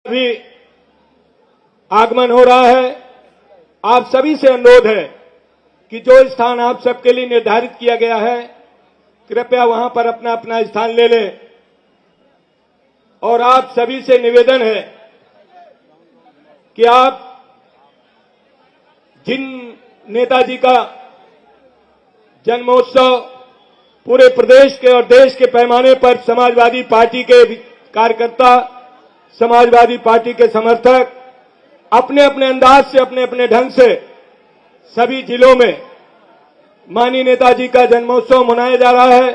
भी आगमन हो रहा है। आप सभी से अनुरोध है कि जो स्थान आप सबके लिए निर्धारित किया गया है, कृपया वहां पर अपना अपना स्थान ले लें। और आप सभी से निवेदन है कि आप जिन नेताजी का जन्मोत्सव पूरे प्रदेश के और देश के पैमाने पर समाजवादी पार्टी के कार्यकर्ता, समाजवादी पार्टी के समर्थक अपने अपने अंदाज से, अपने अपने ढंग से सभी जिलों में माननीय नेताजी का जन्मोत्सव मनाया जा रहा है।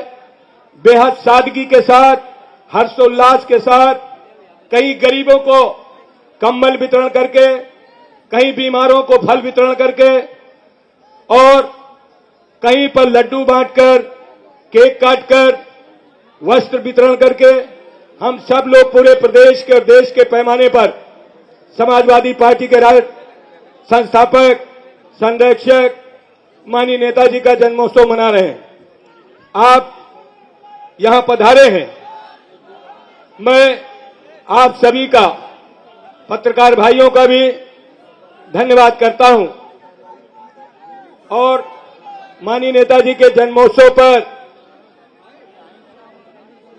बेहद सादगी के साथ, हर्षोल्लास के साथ, कई गरीबों को कंबल वितरण करके, कहीं बीमारों को फल वितरण करके और कहीं पर लड्डू बांटकर, केक काटकर, वस्त्र वितरण करके हम सब लोग पूरे प्रदेश के और देश के पैमाने पर समाजवादी पार्टी के संस्थापक, संरक्षक माननीय नेताजी का जन्मोत्सव मना रहे हैं। आप यहां पधारे हैं। मैं आप सभी का, पत्रकार भाइयों का भी धन्यवाद करता हूं और माननीय नेताजी के जन्मोत्सव पर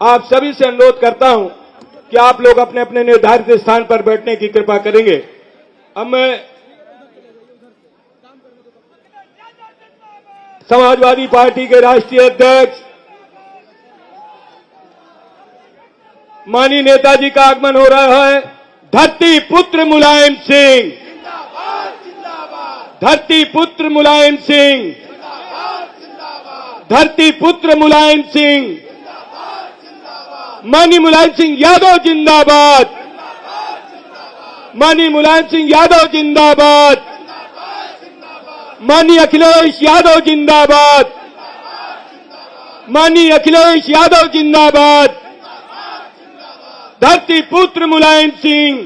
आप सभी से अनुरोध करता हूं कि आप लोग अपने अपने निर्धारित स्थान पर बैठने की कृपा करेंगे। अब मैं समाजवादी पार्टी के राष्ट्रीय अध्यक्ष माननीय नेताजी का आगमन हो रहा है। धरती पुत्र मुलायम सिंह, धरती पुत्र मुलायम सिंह, धरती पुत्र मुलायम सिंह, माननीय मुलायम सिंह यादव जिंदाबाद, माननीय मुलायम सिंह यादव जिंदाबाद, माननीय अखिलेश यादव जिंदाबाद, माननीय अखिलेश यादव जिंदाबाद, धरती पुत्र मुलायम सिंह,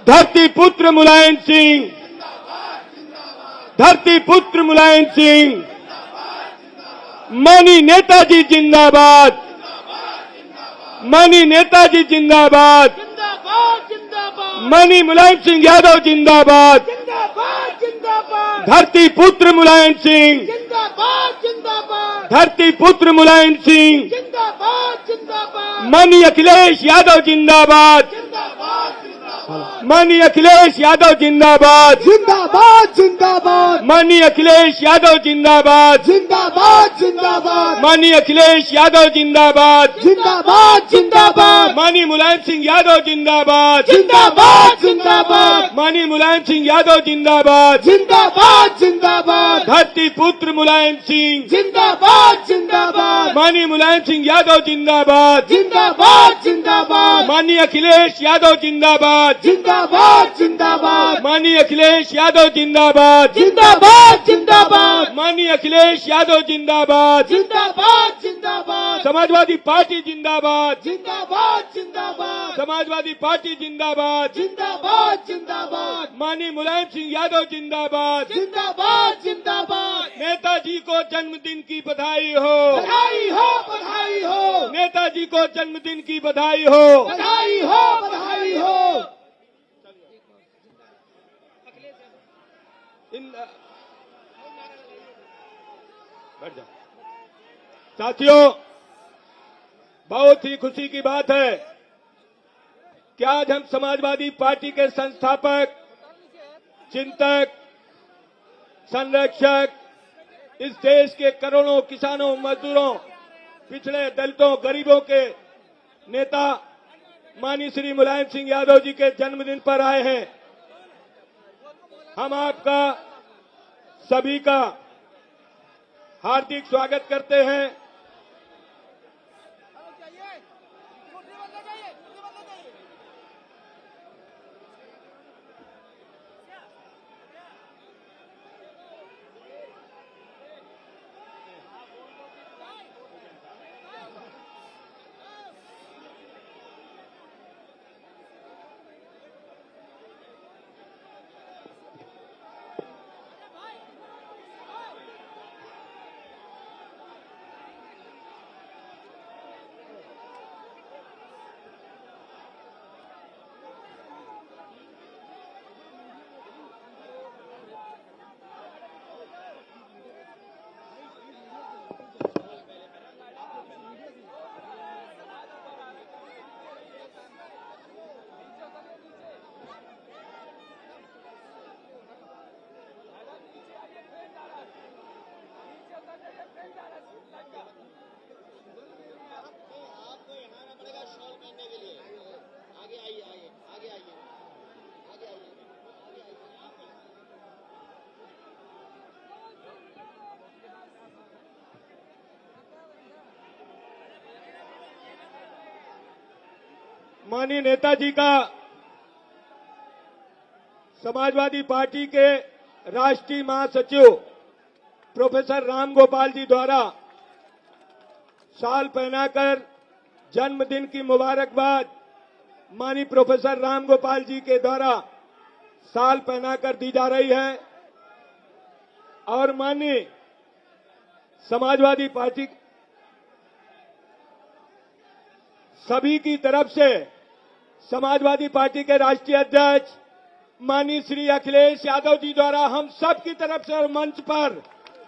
धरती पुत्र मुलायम सिंह, धरती पुत्र मुलायम सिंह, माननीय नेताजी जिंदाबाद, माननीय नेताजी जिंदाबाद, माननीय मुलायम सिंह यादव जिंदाबाद, धरती पुत्र मुलायम सिंह, धरती पुत्र मुलायम सिंह, माननीय अखिलेश यादव जिंदाबाद, माननीय अखिलेश यादव जिंदाबाद, जिंदाबाद जिंदाबाद, माननीय अखिलेश यादव जिंदाबाद, जिंदाबाद जिंदाबाद, माननीय अखिलेश यादव जिंदाबाद, जिंदाबाद जिंदाबाद, माननीय मुलायम सिंह यादव जिंदाबाद, जिंदाबाद जिंदाबाद, माननीय मुलायम सिंह यादव जिंदाबाद, जिंदाबाद जिंदाबाद, धरती पुत्र मुलायम सिंह, जिंदाबाद जिंदाबाद, माननीय मुलायम सिंह यादव जिंदाबाद, जिंदाबाद जिंदाबाद, माननीय अखिलेश यादव जिंदाबाद, जिंदाबाद जिंदाबाद, माननीय अखिलेश यादव जिंदाबाद, जिंदाबाद जिंदाबाद, माननीय अखिलेश यादव जिंदाबाद, जिंदाबाद जिंदाबाद, समाजवादी पार्टी जिंदाबाद, जिंदाबाद जिंदाबाद, समाजवादी पार्टी जिंदाबाद, जिंदाबाद जिंदाबाद, माननीय मुलायम सिंह यादव जिंदाबाद, जिंदाबाद जिंदाबाद, नेताजी को जन्मदिन की बधाई हो, बधाई हो बधाई हो, नेताजी को जन्मदिन की बधाई हो। बधाई हो बधाई हो। बैठ जाओ। साथियों, बहुत ही खुशी की बात है कि आज हम समाजवादी पार्टी के संस्थापक, चिंतक, संरक्षक, इस देश के करोड़ों किसानों, मजदूरों, पिछड़े दलितों, गरीबों के नेता माननीय श्री मुलायम सिंह यादव जी के जन्मदिन पर आए हैं। हम आपका सभी का हार्दिक स्वागत करते हैं। माननीय नेताजी का समाजवादी पार्टी के राष्ट्रीय महासचिव प्रोफेसर राम गोपाल जी द्वारा शाल पहनाकर जन्मदिन की मुबारकबाद माननीय प्रोफेसर राम गोपाल जी के द्वारा शाल पहनाकर दी जा रही है। और माननीय समाजवादी पार्टी सभी की तरफ से समाजवादी पार्टी के राष्ट्रीय अध्यक्ष माननीय श्री अखिलेश यादव जी द्वारा हम सब की तरफ से और मंच पर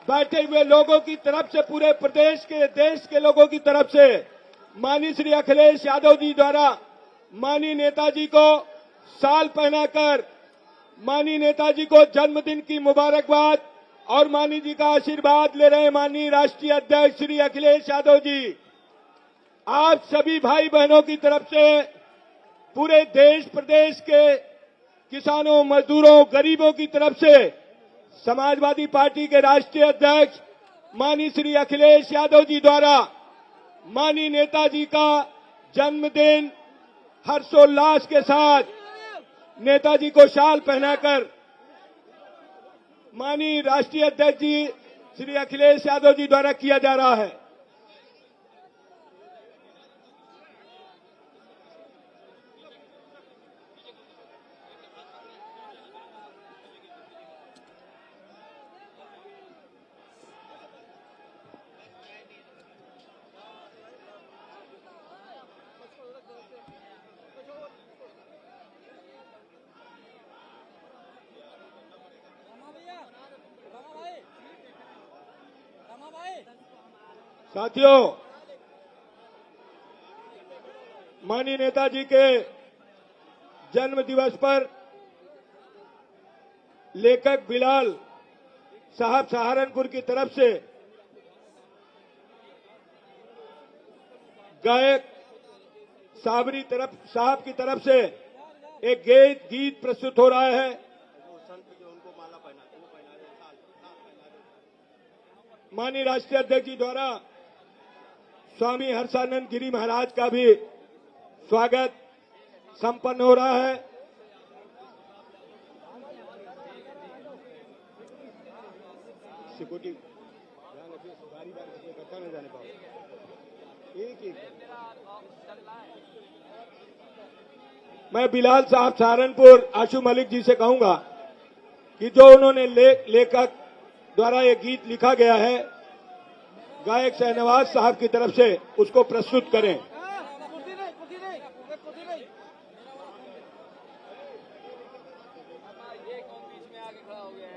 बैठे हुए लोगों की तरफ से पूरे प्रदेश के देश के लोगों की तरफ से माननीय श्री अखिलेश यादव जी द्वारा माननीय नेताजी को शाल पहनाकर माननीय नेताजी को जन्मदिन की मुबारकबाद और माननीय जी का आशीर्वाद ले रहे माननीय राष्ट्रीय अध्यक्ष श्री अखिलेश यादव जी। आप सभी भाई बहनों की तरफ से पूरे देश प्रदेश के किसानों, मजदूरों, गरीबों की तरफ से समाजवादी पार्टी के राष्ट्रीय अध्यक्ष माननीय श्री अखिलेश यादव जी द्वारा माननीय नेताजी का जन्मदिन हर्षोल्लास के साथ नेताजी को शाल पहनाकर माननीय राष्ट्रीय अध्यक्ष जी श्री अखिलेश यादव जी द्वारा किया जा रहा है। साथियों, माननीय नेताजी के जन्म दिवस पर लेखक बिलाल साहब सहारनपुर की तरफ से गायक साबरी साहब की तरफ से एक गीत प्रस्तुत हो रहा है। माननीय राष्ट्रीय अध्यक्ष जी द्वारा स्वामी हर्षानंद गिरी महाराज का भी स्वागत संपन्न हो रहा है। सिक्योरिटी इकट्ठा नहीं जाने पाओगे। एक मैं बिलाल साहब सहारनपुर आशु मलिक जी से कहूंगा कि जो उन्होंने लेखक द्वारा ये गीत लिखा गया है गायक शहनवाज साहब की तरफ से उसको प्रस्तुत करें।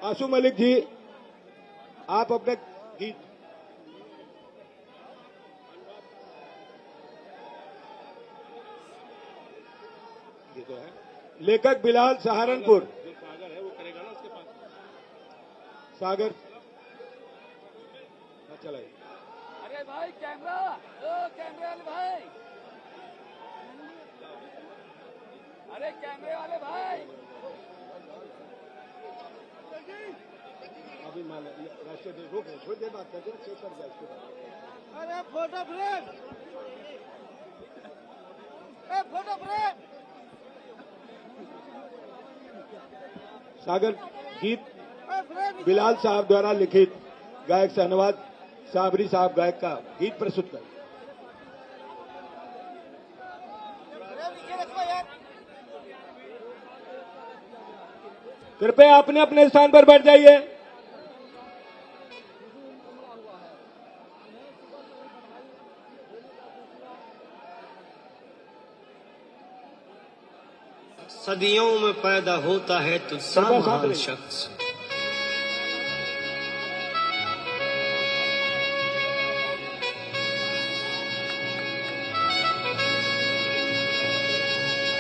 आशु मलिक जी, आप अपने गीत लेखक बिलाल सहारनपुर। सागर है वो करेगा ना उसके पास। सागर चलाइए। अरे भाई कैमरा, कैमरे वाले भाई, अरे कैमरे वाले भाई, अभी राष्ट्रीय रोक थोड़ी देर बात करते हैं, चेक कर जाए इसके बाद। अरे फोटो फ्रेम, फोटो फ्रेम। सागर गीत बिलाल साहब द्वारा लिखित गायक शहनवाज साबरी साहब गायक का गीत प्रस्तुत कर। कृपया अपने अपने स्थान पर बैठ जाइए। सदियों में पैदा होता है तुझसा महान शख्स,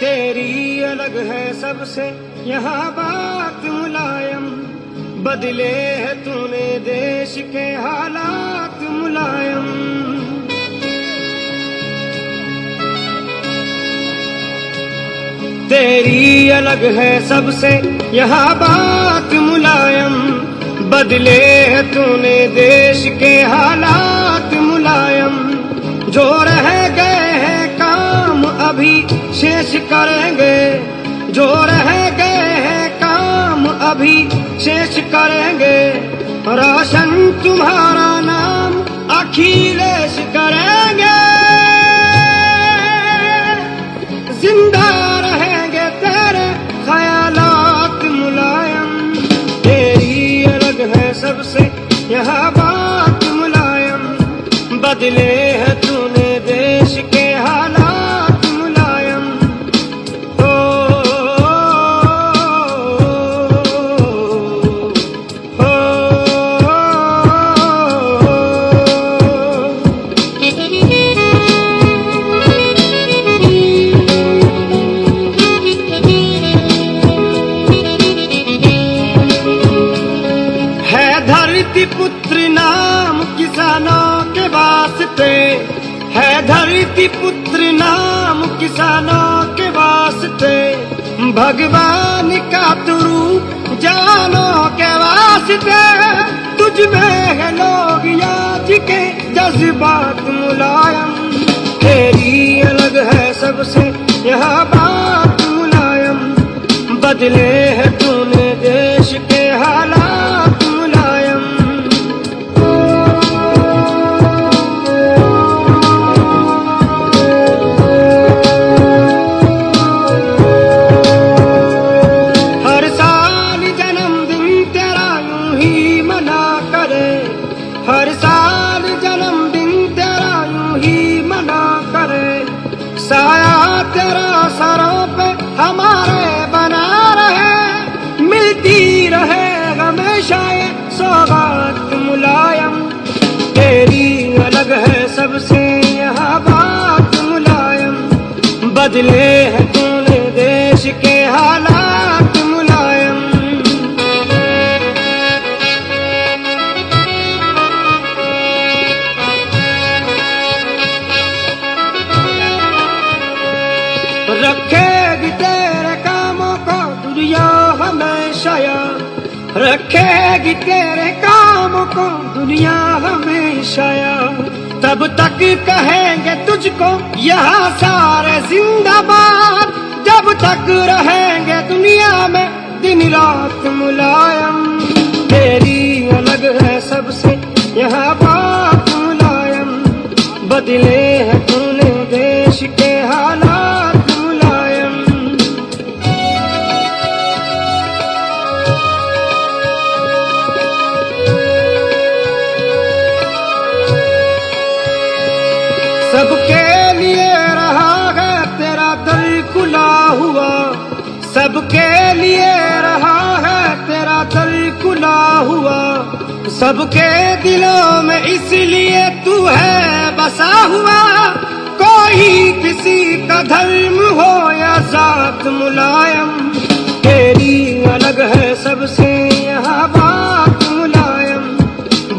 तेरी अलग है सबसे यहाँ बात मुलायम, बदले है तूने देश के हालात मुलायम। तेरी अलग है सबसे यहाँ बात मुलायम, बदले है तूने देश के हालात मुलायम। जो रह गए हैं काम अभी शेष करेंगे, जो रह गए हैं काम अभी शेष करेंगे, रोशन तुम्हारा नाम अखिलेश करेंगे, जिंदा रहेंगे तेरे ख्यालात मुलायम, तेरी अलग है सबसे यहाँ बात मुलायम, बदले है तूने देश के हालात मुलायम, ओ, ओ, है धरती पुत्र नाम किसानों के वास्ते, है धरती पुत्र नाम किसानों के वास्ते, भगवान का तू रूप जानों के वास्ते, तुझ में है लोग याद के जज्बात मुलायम, तेरी अलग है सबसे यह बात मुलायम, बदले है तूने देश के हालात मुलायम, हर साल जन्मदिन तेरा यूं ही मना करे, हर साल जन्मदिन तेरा यूं ही मना करे, साया तेरा सरों पे हमारे बना रहे, मिलती रहे हमेशा ये सौगात मुलायम, तेरी अलग है सबसे यहाँ बात मुलायम, बदले है तूने देश के हालात मुलायम, रखेगी तेरे कामों को दुनिया हमेशा याद, रखेगी तेरे कामों को दुनिया हमेशा याद, तब तक कहेंगे तुझको यहाँ सारे जिंदाबाद, जब तक रहेंगे दुनिया में दिन रात मुलायम, तेरी अलग है सबसे यहाँ बात मुलायम, बदले है तूने देश के हालात मुलायम, सबके लिए रहा है तेरा दर खुला हुआ, सबके लिए रहा है तेरा दर खुला हुआ, सबके दिलों में इसलिए तू है बसा हुआ, कोई किसी का धर्म हो या जात मुलायम, तेरी अलग है सबसे यहाँ बात मुलायम,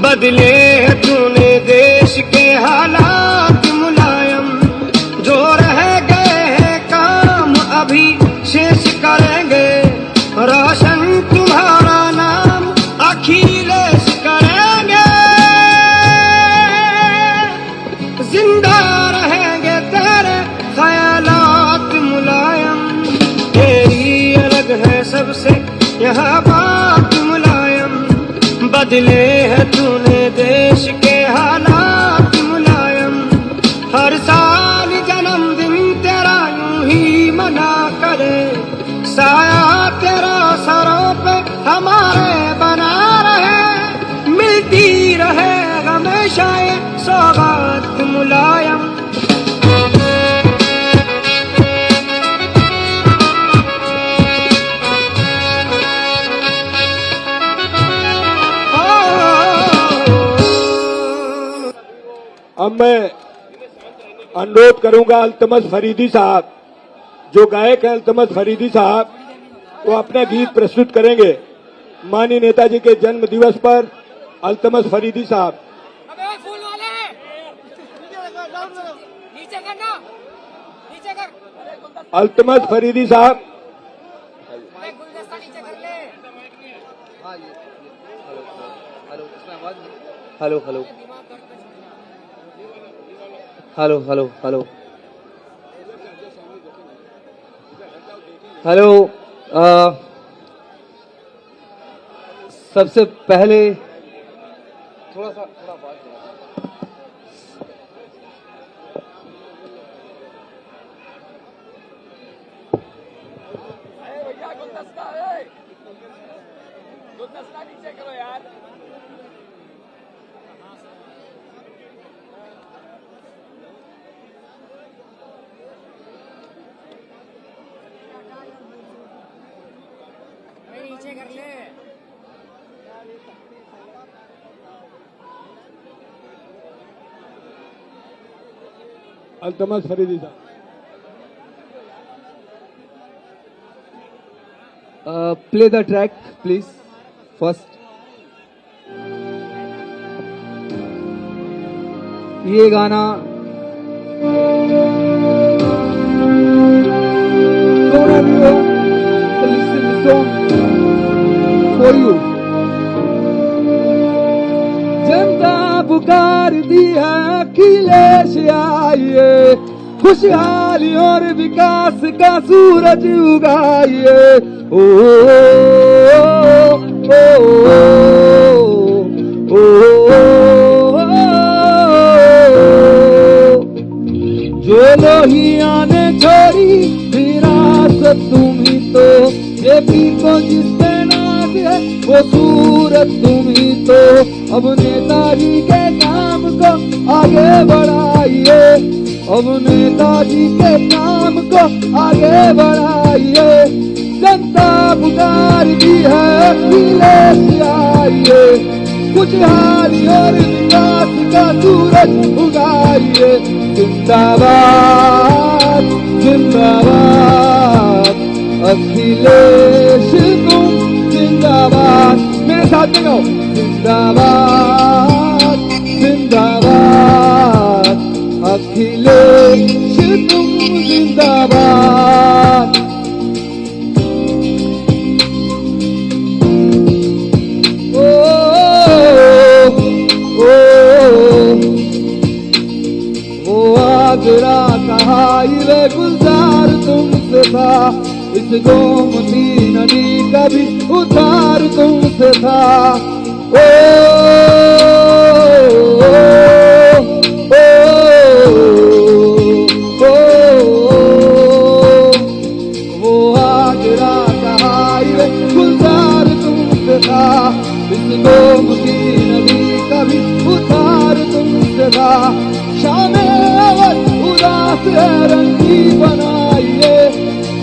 बदले है तूने देश के हालात मुलायम, जो रह गए हैं काम अभी शेष करेंगे, रोशन तुम्हारा नाम अखिलेश करेंगे, जिंदा रहेंगे तेरे ख्यालात मुलायम, तेरी अलग है सबसे यहाँ बात मुलायम, बदले है तूने देश के हालात मुलायम, हर साल जन्मदिन तेरा यूं ही मना करे, साया तेरा सरों पे हमारे बना रहे, मिलती रहे हमेशा ये सौगात मुलायम, अब मैं अनुरोध करूंगा अल्तमस फरीदी साहब, जो गायक हैं अल्तमस फरीदी साहब, वो अपना गीत प्रस्तुत करेंगे। माननीय नेताजी के जन्म दिवस पर अल्तमस फरीदी साहब। अबे फूल वाले नीचे करना, नीचे कर, अल्तमस फरीदी साहब। गुलदस्ता नीचे कर ले। Hello hello hello hello hello hello. सबसे पहले थोड़ा बात भैया गुलदस्ता है, गुलदस्ता नीचे करो यार। नीचे कर ले। अल्तमस फरीदी साहब। Play the track please first. ये गाना फॉर यू। जनता पुकार दी है अखिलेश आइए, खुशहाली और विकास का सूरज उगाइए। ओ, ओ, ओ, जो लोहिया ने छोड़ी विरासत तुम ही तो, जेपी को जिसने नाज है वो सूरत तुम ही तो। अब नेताजी के काम को आगे बढ़ाइए, अब नेताजी के काम को आगे बढ़ाइए। जनता पुकार दी है अखिलेश आइए, खुशहाली और विकास का सूरज उगाइए। जिंदाबाद जिंदाबाद अखिलेश तुम जिंदाबाद। मेरे साथ में गाओ, जिंदाबाद जिंदाबाद अखिलेश तुम जिंदाबाद। ओ, ओ, ओ आगरा का हाईवे गुलजार तुमसे था, इस गोमती नदी का भी उद्धार तुमसे था। ओ, वो आगरा का हाईवे गुलजार तुमसे था, इस गोमती नदी का भी उद्धार तुमसे था। शामे अवध उदास है रंगी बनाइए,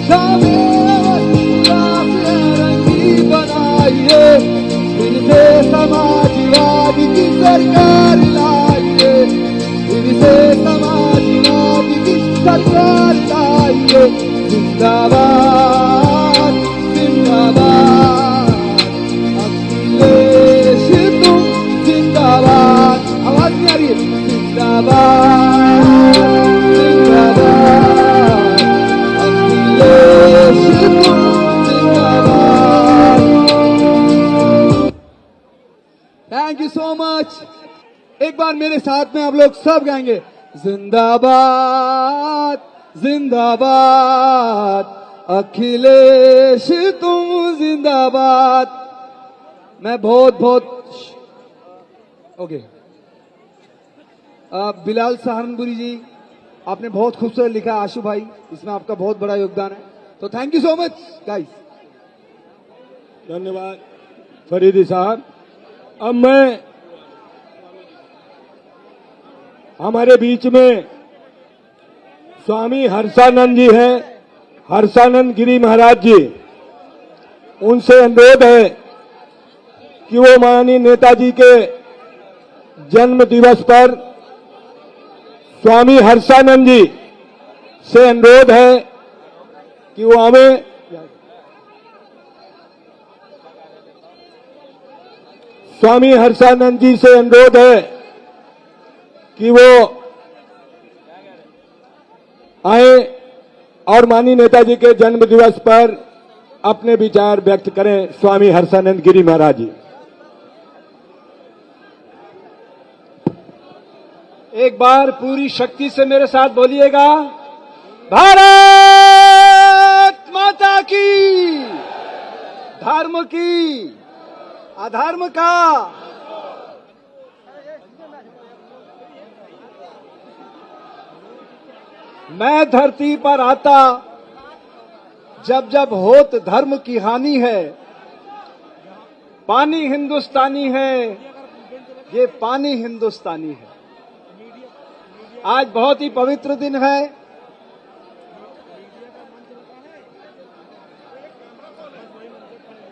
शामे अवध उदास है रंगी बनाइए। फिर से समाजवादी की सरकार लाइए, फिर से समाजवादी की सरकार लाइए। जिंदाबाद जिंदाबाद अखिलेश तुम जिंदाबाद। आवाज नहीं आ रही है? जिंदाबाद जिंदाबाद अखिलेश तुम जिंदाबाद। Thank you so much. एक बार मेरे साथ में आप लोग सब गाएंगे, जिंदाबाद जिंदाबाद अखिलेश तुम जिंदाबाद। मैं बहुत ओके। बिलाल सहारनपुरी जी, आपने बहुत खूबसूरत लिखा, आशु भाई, इसमें आपका बहुत बड़ा योगदान है, तो thank you so much guys. धन्यवाद फरीदी साहब। अब मैं हमारे बीच में स्वामी हर्षानंद जी हैं, हर्षानंद गिरी महाराज जी, उनसे अनुरोध है कि वो माननीय नेताजी के जन्म दिवस पर स्वामी हर्षानंद जी से अनुरोध है कि वो हमें स्वामी हर्षानंद जी से अनुरोध है कि वो आए और माननीय नेताजी के जन्म दिवस पर अपने विचार व्यक्त करें। स्वामी हर्षानंद गिरी महाराज जी। एक बार पूरी शक्ति से मेरे साथ बोलिएगा, भारत माता की, अधर्म का। मैं धरती पर आता जब जब होत धर्म की हानि है। पानी हिंदुस्तानी है, ये पानी हिंदुस्तानी है। आज बहुत ही पवित्र दिन है।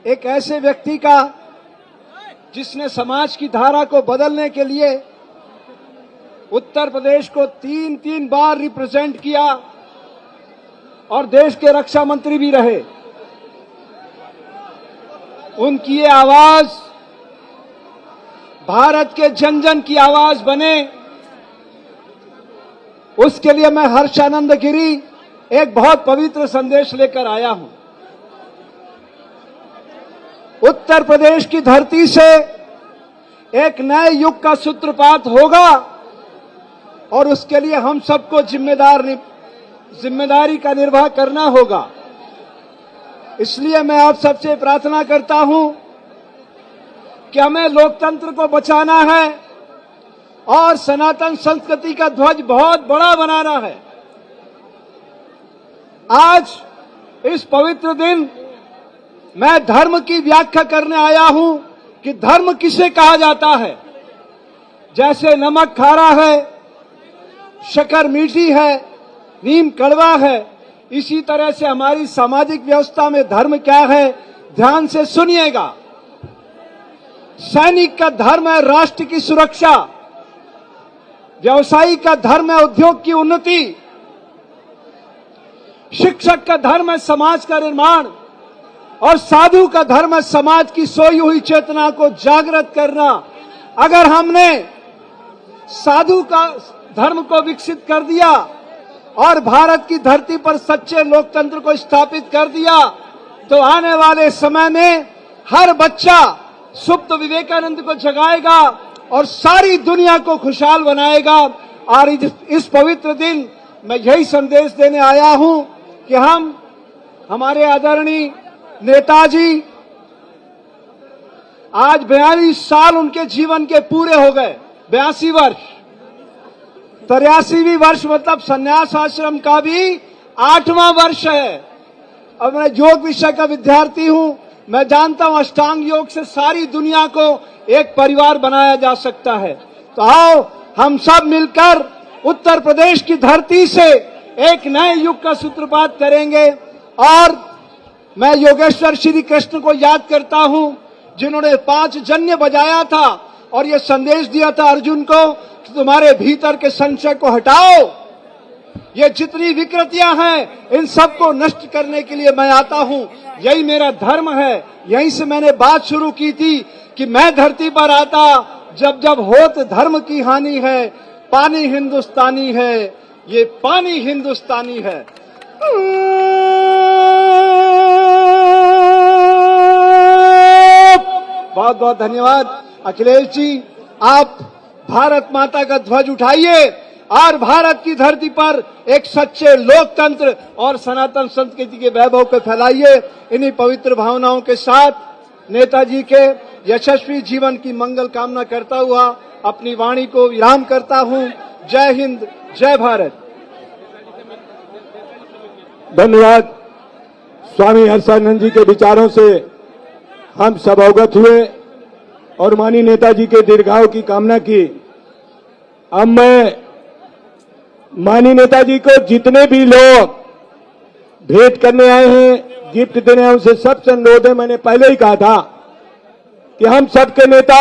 एक ऐसे व्यक्ति का जिसने समाज की धारा को बदलने के लिए उत्तर प्रदेश को 3 बार रिप्रेजेंट किया और देश के रक्षा मंत्री भी रहे। उनकी ये आवाज भारत के जन जन की आवाज बने, उसके लिए मैं हर्षानंद गिरी एक बहुत पवित्र संदेश लेकर आया हूं। उत्तर प्रदेश की धरती से एक नए युग का सूत्रपात होगा और उसके लिए हम सबको जिम्मेदारी का निर्वाह करना होगा। इसलिए मैं आप सबसे प्रार्थना करता हूं कि हमें लोकतंत्र को बचाना है और सनातन संस्कृति का ध्वज बहुत बड़ा बनाना है। आज इस पवित्र दिन मैं धर्म की व्याख्या करने आया हूं कि धर्म किसे कहा जाता है। जैसे नमक खारा है, शक्कर मीठी है, नीम कड़वा है, इसी तरह से हमारी सामाजिक व्यवस्था में धर्म क्या है, ध्यान से सुनिएगा। सैनिक का धर्म है राष्ट्र की सुरक्षा, व्यवसायी का धर्म है उद्योग की उन्नति, शिक्षक का धर्म है समाज का निर्माण और साधु का धर्म है समाज की सोई हुई चेतना को जागृत करना। अगर हमने साधु का धर्म को विकसित कर दिया और भारत की धरती पर सच्चे लोकतंत्र को स्थापित कर दिया तो आने वाले समय में हर बच्चा सुप्त विवेकानंद को जगाएगा और सारी दुनिया को खुशहाल बनाएगा। और इस पवित्र दिन मैं यही संदेश देने आया हूं कि हम हमारे आदरणीय नेताजी, आज 42 साल उनके जीवन के पूरे हो गए, 82 वर्ष, 83वीं वर्ष मतलब संन्यास आश्रम का भी 8वां वर्ष है। अब मैं योग विषय का विद्यार्थी हूं, मैं जानता हूं अष्टांग योग से सारी दुनिया को एक परिवार बनाया जा सकता है। तो आओ हम सब मिलकर उत्तर प्रदेश की धरती से एक नए युग का सूत्रपात करेंगे। और मैं योगेश्वर श्री कृष्ण को याद करता हूं जिन्होंने 5 जन्य बजाया था और ये संदेश दिया था अर्जुन को कि तुम्हारे भीतर के संशय को हटाओ, ये जितनी विकृतियां हैं इन सबको नष्ट करने के लिए मैं आता हूं, यही मेरा धर्म है। यहीं से मैंने बात शुरू की थी कि मैं धरती पर आता जब जब होत धर्म की हानि है। पानी हिंदुस्तानी है, ये पानी हिंदुस्तानी है। बहुत बहुत धन्यवाद अखिलेश जी। आप भारत माता का ध्वज उठाइए और भारत की धरती पर एक सच्चे लोकतंत्र और सनातन संस्कृति के वैभव को फैलाइए। इन्हीं पवित्र भावनाओं के साथ नेताजी के यशस्वी जीवन की मंगल कामना करता हुआ अपनी वाणी को विराम करता हूं। जय हिंद, जय भारत। धन्यवाद। स्वामी हर्षानंद जी के विचारों से हम सब अवगत हुए और माननीय नेताजी के दीर्घायु की कामना की। अब मैं माननीय नेताजी को जितने भी लोग भेंट करने आए हैं, गिफ्ट देने आए, उनसे सबसे अनुरोध है, मैंने पहले ही कहा था कि हम सबके नेता,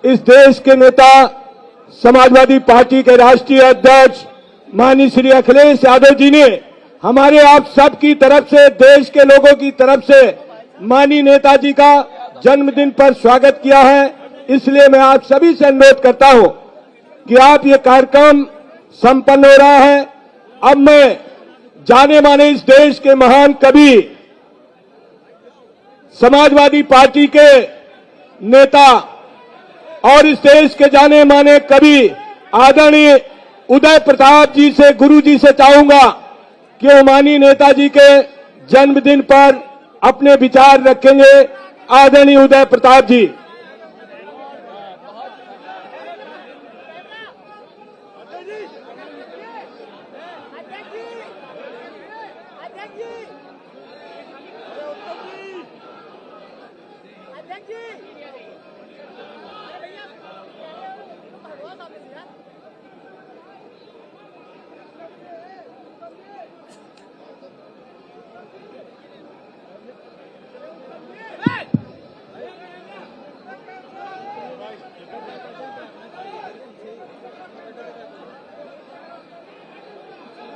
इस देश के नेता, समाजवादी पार्टी के राष्ट्रीय अध्यक्ष माननीय श्री अखिलेश यादव जी ने हमारे आप सबकी तरफ से, देश के लोगों की तरफ से माननीय नेताजी का जन्मदिन पर स्वागत किया है। इसलिए मैं आप सभी से अनुरोध करता हूं कि आप ये कार्यक्रम संपन्न हो रहा है। अब मैं जाने माने इस देश के महान कवि, समाजवादी पार्टी के नेता और इस देश के जाने माने कवि आदरणीय उदय प्रताप जी से, गुरु जी से चाहूंगा कि वो माननीय नेताजी के जन्मदिन पर अपने विचार रखेंगे आदरणीय उदय प्रताप जी।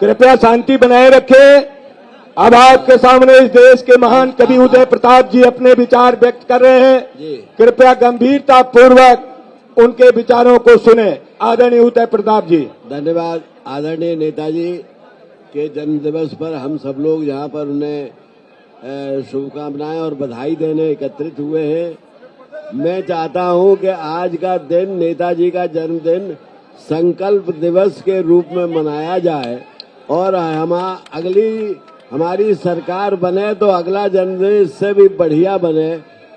कृपया शांति बनाए रखें। अब आपके सामने इस देश के महान कवि उदय प्रताप जी अपने विचार व्यक्त कर रहे हैं। कृपया गंभीरता पूर्वक उनके विचारों को सुने। आदरणीय उदय प्रताप जी। धन्यवाद। आदरणीय नेताजी के जन्म दिवस पर हम सब लोग यहाँ पर उन्हें शुभकामनाएं और बधाई देने एकत्रित हुए हैं। मैं चाहता हूँ कि आज का दिन, नेताजी का जन्मदिन, संकल्प दिवस के रूप में मनाया जाए और हमारी सरकार बने तो अगला जन्मदिन इससे भी बढ़िया बने।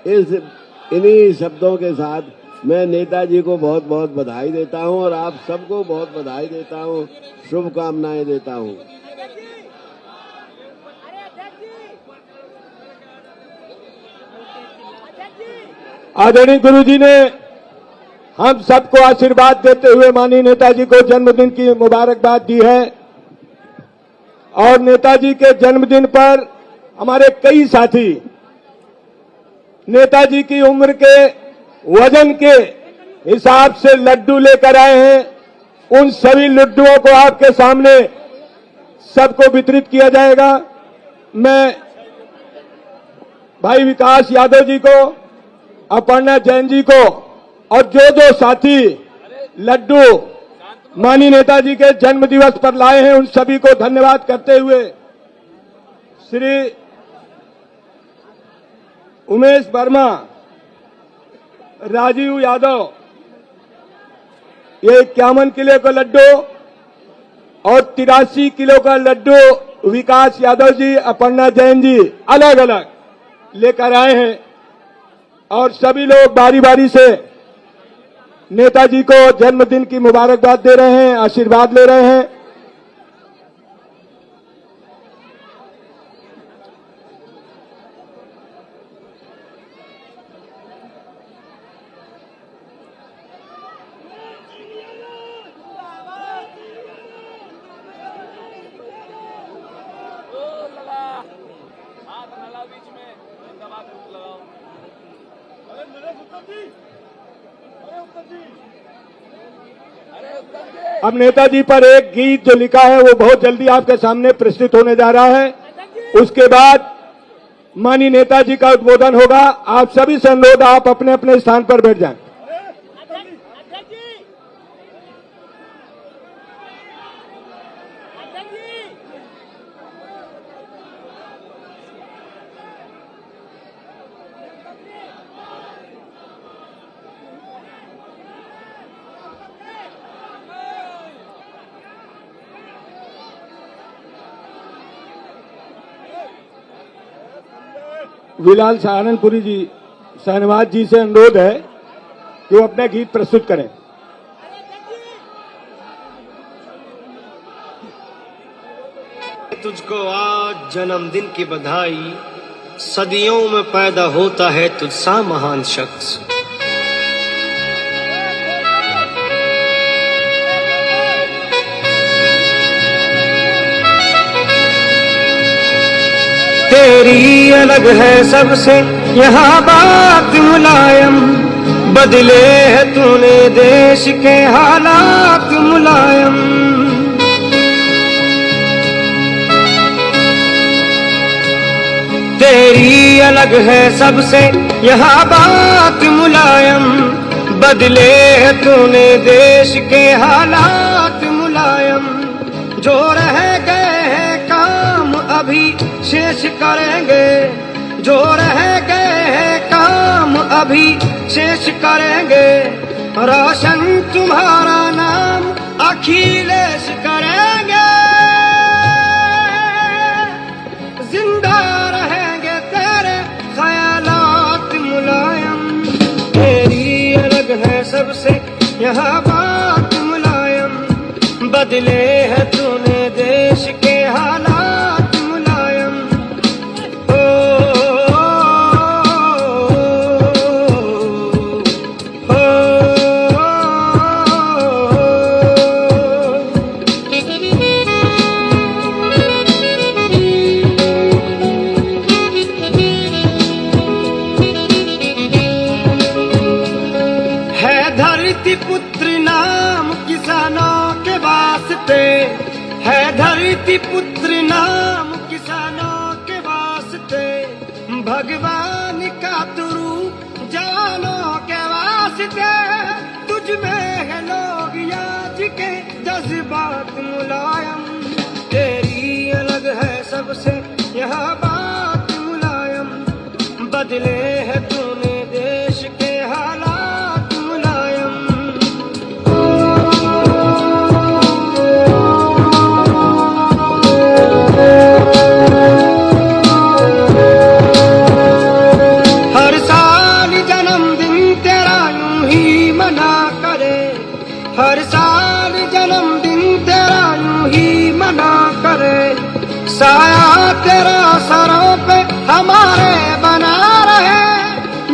इन्हीं शब्दों के साथ मैं नेताजी को बहुत बहुत बधाई देता हूं और आप सबको बहुत बधाई देता हूं, शुभकामनाएं देता हूं। आदरणीय गुरु जी ने हम सबको आशीर्वाद देते हुए माननीय नेताजी को जन्मदिन की मुबारकबाद दी है। और नेताजी के जन्मदिन पर हमारे कई साथी नेताजी की उम्र के वजन के हिसाब से लड्डू लेकर आए हैं। उन सभी लड्डुओं को आपके सामने सबको वितरित किया जाएगा। मैं भाई विकास यादव जी को, अपर्णा जैन जी को और जो साथी लड्डू माननीय नेताजी के जन्म दिवस पर लाए हैं उन सभी को धन्यवाद करते हुए श्री उमेश वर्मा, राजीव यादव, ये 51 किलो का लड्डू और 83 किलो का लड्डू विकास यादव जी, अपर्णा जैन जी अलग अलग लेकर आए हैं। और सभी लोग बारी बारी से नेताजी को जन्मदिन की मुबारकबाद दे रहे हैं, आशीर्वाद ले रहे हैं। अब नेताजी पर एक गीत जो लिखा है वो बहुत जल्दी आपके सामने प्रस्तुत होने जा रहा है। उसके बाद माननीय नेताजी का उद्बोधन होगा। आप सभी से अनुरोध, आप अपने अपने स्थान पर बैठ जाएं। विलाल सहारनपुरी जी, शहनवाज जी से अनुरोध है कि वो अपना गीत प्रस्तुत करें। तुझको आज जन्मदिन की बधाई, सदियों में पैदा होता है तुझसा महान शख्स। तेरी अलग है सबसे यहाँ बात मुलायम, बदले है तूने देश के हालात मुलायम। तेरी अलग है सबसे यहाँ बात मुलायम, बदले है तूने देश के हालात मुलायम। जो रह गए हैं काम अभी शेष करेंगे, जो रह गए हैं काम अभी शेष करेंगे। रोशन तुम्हारा नाम अखिलेश करेंगे, जिंदा रहेंगे तेरे ख्यालात यहाँ बात मुलायम, बदले है तूने देश के हालात मुलायम। ओ, ओ, है धरती पुत्र नाम किसानों के वास्ते, है धरती पुत्र नाम किसानों के वास्ते, भगवान का तू रूप जवानों के वास्ते, तुझ में है लोग याद के जज्बात मुलायम, तेरी अलग है सबसे यह बात मुलायम, बदले है तूने देश के हालात मुलायम। हर साल जन्मदिन तेरा यूं ही मना करे, हर साल जन्मदिन तेरा यूं ही मना करे, साया तेरा सरों पे हमारे बना रहे,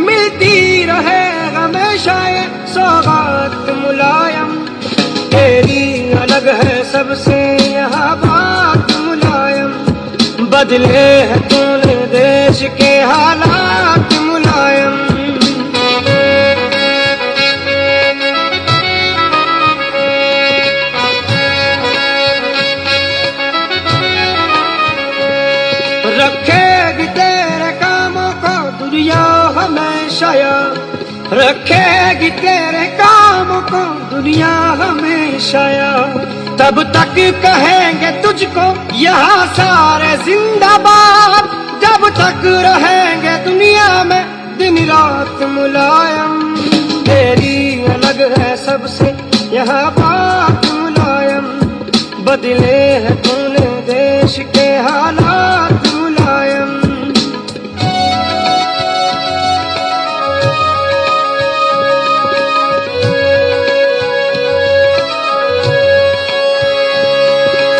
मिलती रहे हमेशा ये सौगात मुलायम, तेरी अलग है सबसे यहाँ बात मुलायम, बदले है तूने देश के हालात मुलायम। रखेगी तेरे कामों को दुनिया हमेशा याद, रखेगी तेरे कामों को दुनिया हमेशा याद, तब तक कहेंगे तुझको यहाँ सारे जिंदाबाद, जब तक रहेंगे दुनिया में दिन रात मुलायम, तेरी अलग है सबसे यहाँ बात मुलायम, बदले है तूने देश के हालात मुलायम।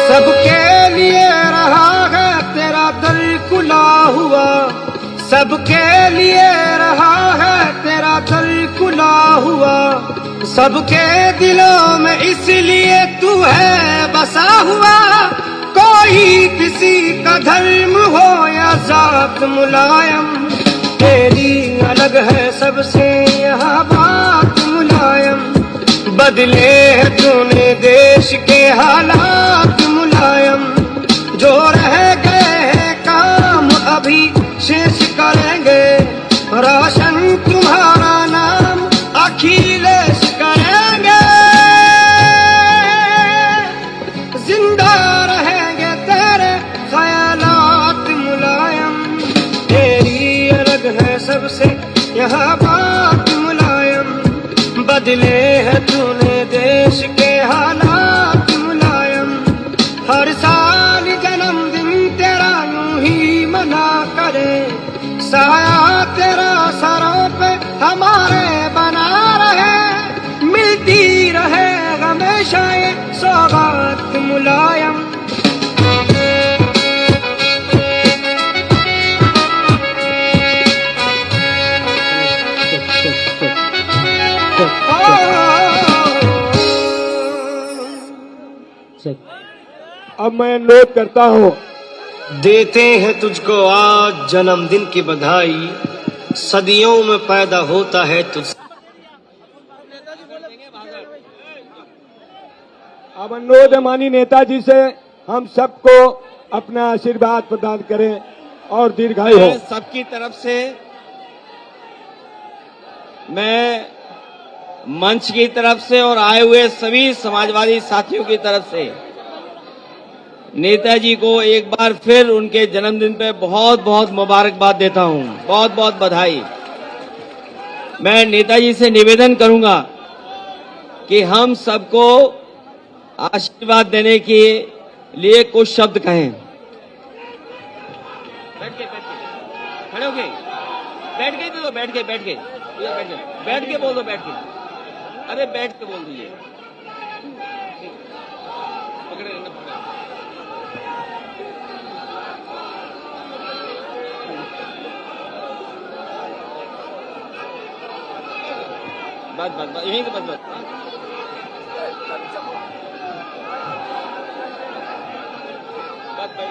सबके लिए रहा है तेरा दर खुला हुआ, सबके लिए रहा है तेरा दर खुला हुआ, सबके दिलों में इसलिए तू है बसा हुआ, कोई किसी का धर्म हो या जात मुलायम, तेरी अलग है सबसे यहाँ बात मुलायम, बदले है तूने देश के हालात मुलायम, जो रह गए हैं काम अभी शेष करेंगे, रोशन तुम्हारा नाम अखिलेश करेंगे, जिंदा रहेंगे तेरे ख्यालात मुलायम, तेरी अलग है सबसे यहाँ बात मुलायम, बदले है तूने देश के हालात मुलायम, हर साल जन्मदिन तेरा यूं ही मना करे, साया तेरा सरों पे हमारे बना रहे, मिलती रहे हमेशा ये सौगात मुलायम। अब मैं अनुरोध करता हूँ, देते हैं तुझको आज जन्मदिन की बधाई, सदियों में पैदा होता है तुझ। अब अनुरोध है माननीय नेताजी से हम सबको अपना आशीर्वाद प्रदान करें और दीर्घायु हो। सबकी तरफ से मैं मंच की तरफ से और आए हुए सभी समाजवादी साथियों की तरफ से नेताजी को एक बार फिर उनके जन्मदिन पे बहुत बहुत मुबारकबाद देता हूं, बहुत बहुत बधाई। मैं नेताजी से निवेदन करूंगा कि हम सबको आशीर्वाद देने के लिए कुछ शब्द कहें। बैठ के खड़े हो गए, बैठ के बोल दो, बैठ के बोल दो, बैठ के। अरे बैठ के बोल दीजिए। पकड़े रहना, पकड़े। बस बस बस यहीं से बस बस। बस भाई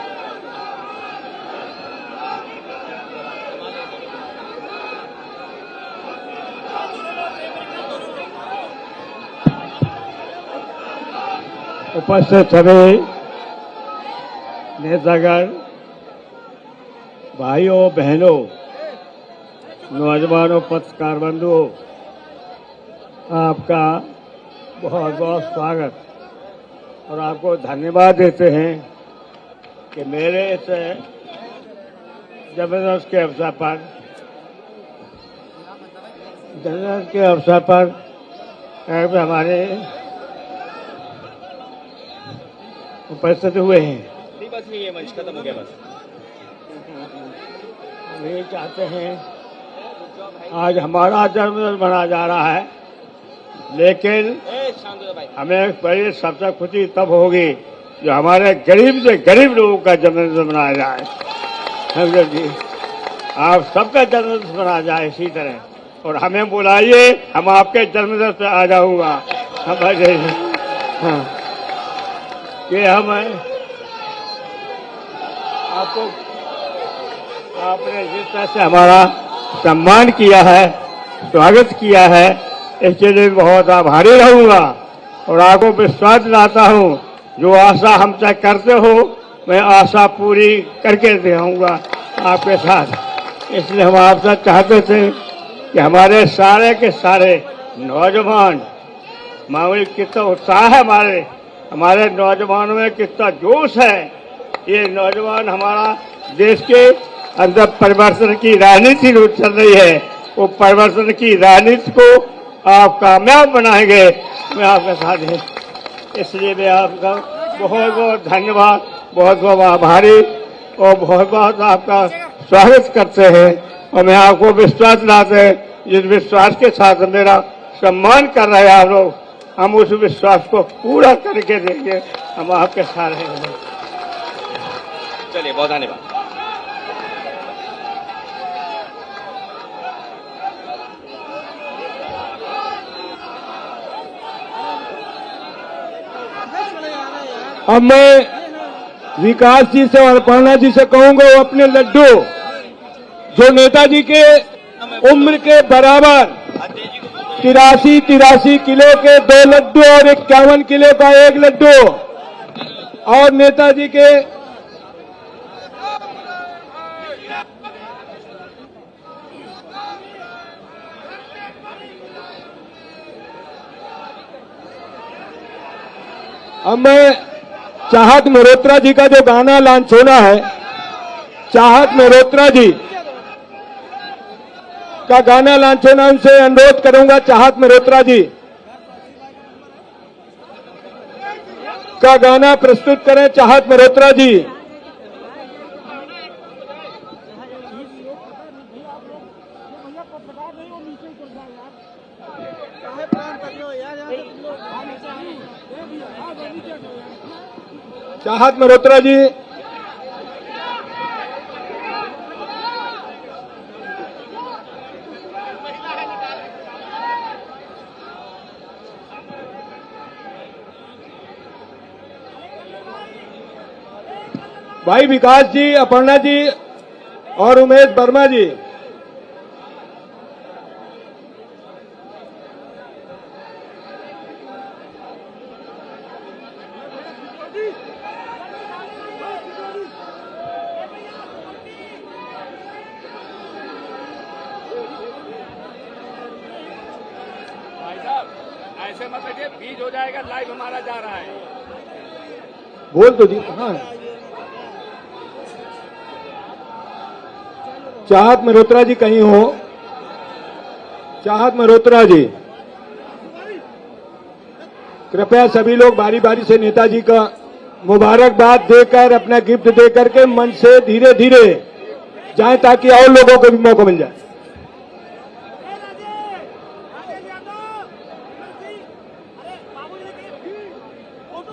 उपस्थित सभी नेतागण, भाइयों बहनों, नौजवानों, पत्रकार बंधुओं, आपका बहुत बहुत स्वागत और आपको धन्यवाद देते हैं कि मेरे इस जन्मदिवस के अवसर पर हमारे उपस्थित हुए हैं। नहीं बस नहीं है, मंच खत्म हो गया बस। हम ये चाहते हैं, आज हमारा जन्मदिन मनाया जा रहा है, लेकिन शांत हो भाई। हमें बड़ी सबसे खुशी तब होगी जो हमारे गरीब से गरीब लोगों का जन्मदिन मनाया जाए। समझे जी, आप सबका जन्मदिन मनाया जाए इसी तरह, और हमें बुलाइए, हम आपके जन्मदिन पे आ जाऊंगा। हम हाँ, कि हम आपको, आपने जिस तरह से हमारा सम्मान किया है, स्वागत किया है, इसके लिए बहुत आभारी रहूंगा और आपको विश्वास दिलाता हूं, जो आशा हमसे करते हो मैं आशा पूरी करके दिखाऊंगा आपके साथ। इसलिए हम आपसे चाहते थे कि हमारे सारे के सारे नौजवान, मामूली कितना उत्साह है हमारे नौजवानों में, कितना जोश है। ये नौजवान हमारा देश के अंदर परिवर्तन की राजनीति चल रही है, वो परिवर्तन की राजनीति को आप कामयाब बनाएंगे, मैं आपके साथ हूँ। इसलिए मैं आपका बहुत बहुत धन्यवाद, बहुत बहुत आभारी और बहुत बहुत आपका स्वागत करते हैं। और मैं आपको विश्वास दिलाते हैं, जिस विश्वास के साथ मेरा सम्मान कर रहे हैं आप लोग, हम उस विश्वास को पूरा करके देंगे। हम आपके साथ हैं। चलिए, बहुत धन्यवाद। अब मैं विकास जी से और अपर्णा जी से कहूंगा, वो अपने लड्डू जो नेताजी के उम्र के बराबर 83 किलो के 2 लड्डू और 51 किलो का 1 लड्डू, और नेताजी के अब मैं चाहत मल्होत्रा जी का जो गाना लॉन्च होना है, चाहत मल्होत्रा जी का गाना लॉन्च होना, उनसे अनुरोध करूंगा, चाहत मल्होत्रा जी का गाना प्रस्तुत करें। चाहत मल्होत्रा जी, चाहत मल्होत्रा जी। भाई विकास जी, अपर्णा जी और उमेश वर्मा जी, ऐसे मत बैठिए, बीज हो जाएगा, लाइव हमारा जा रहा है। बोल तो जी। हाँ, चाहत मल्होत्रा जी कहीं हो? चाहत मल्होत्रा जी, कृपया सभी लोग बारी बारी से नेताजी का मुबारकबाद देकर, अपना गिफ्ट देकर के मंच से धीरे धीरे जाएं, ताकि और लोगों को भी मौका मिल जाए।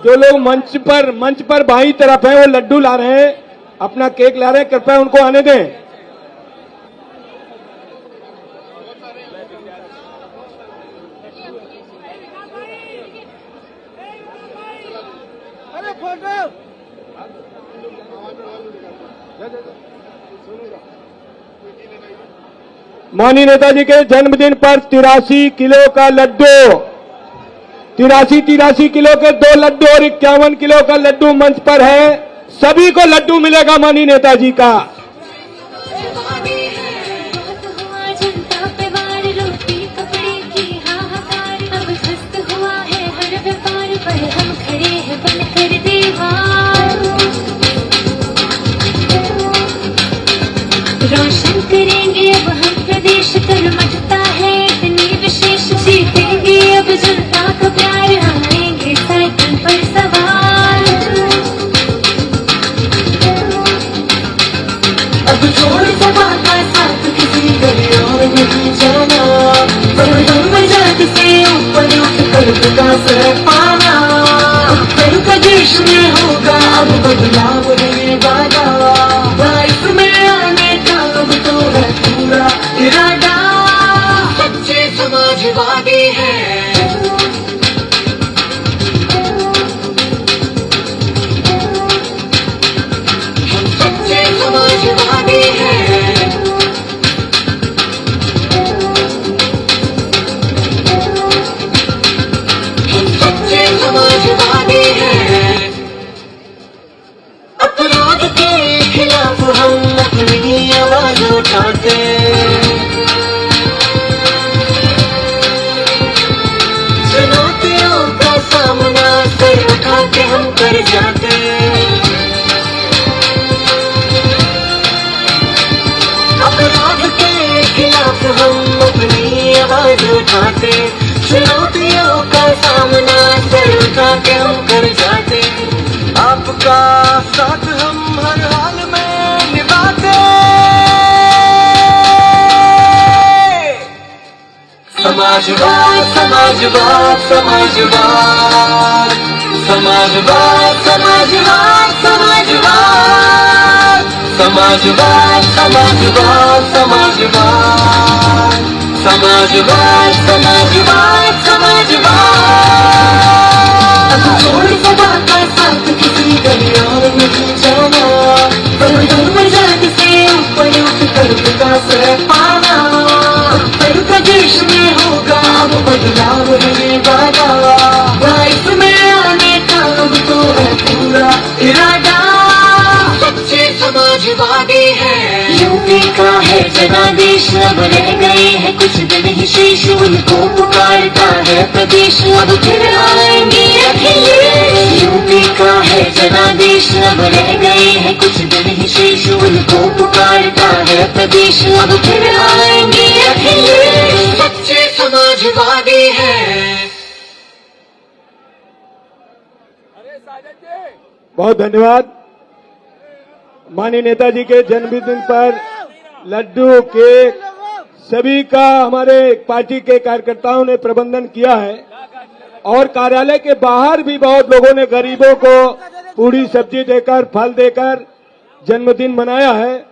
जो लोग मंच पर बाईं तरफ हैं वो लड्डू ला रहे हैं, अपना केक ला रहे हैं, कृपया उनको आने दें। अरे फोटो माननीय नेताजी के जन्मदिन पर 83 किलो का लड्डू, 83 किलो के 2 लड्डू और 51 किलो का लड्डू मंच पर है। सभी को लड्डू मिलेगा माननीय नेताजी का। रोशन करेंगे अब हम प्रदेश, कर्मठता है इतनी विशेष, जीतेंगे अब जनता का प्यार, आएंगे साइकिल पर सवार। अब जोड़ सभा का साथ किसी गलियों में नहीं जाना, मजाक से ऊपर उठ कर विकास पाना, उत्तर प्रदेश में होगा अब बदलाव होने वाला, बाईस में आने का अब तो है पूरा इरादा, सच्चे समाजवादी है। हम सच्चे समाजवादी हैं। हम सच्चे समाजवादी हैं। अपराध के खिलाफ हम अपनी आवाज उठाते, चुनौतियों का सामना सर उठा के हम कर जाते, अपराध के खिलाफ हम अपनी आवाज उठाते, चुनौतियों का सामना सर उठा के हम कर जाते, आपका साथ हम हर हाल में निभाते, समाजवाद समाजवाद समाजवाद समाजवाद समाजवाद समाजवाद समाजवाद समाजवाद समाजवाद समाजवाद समाजवाद। अब छोड़ सभा का साथ किसी गलियों में नहीं जाना, मजाक से ऊपर उठ कर विकास पाना, उत्तर प्रदेश में होगा अब बदलाव होने वाला, बाईस में आने का अब तो है पूरा इरादा, सच्चे समाजवादी है। यूपी का है जनादेश, अब रह गए हैं कुछ दिन ही शेष, उनको पुकारता है प्रदेश, अब फिर आएंगे अखिलेश। यूपी का है जनादेश, अब रह गए हैं कुछ दिन ही शेष, उनको पुकारता है प्रदेश, अब फिर आएंगे अखिलेश, सच्चे समाजवादी है। अरे साजन जी, बहुत धन्यवाद। माननीय नेताजी के जन्मदिन पर लड्डू, केक सभी का हमारे पार्टी के कार्यकर्ताओं ने प्रबंधन किया है, और कार्यालय के बाहर भी बहुत लोगों ने गरीबों को पूरी सब्जी देकर, फल देकर जन्मदिन मनाया है,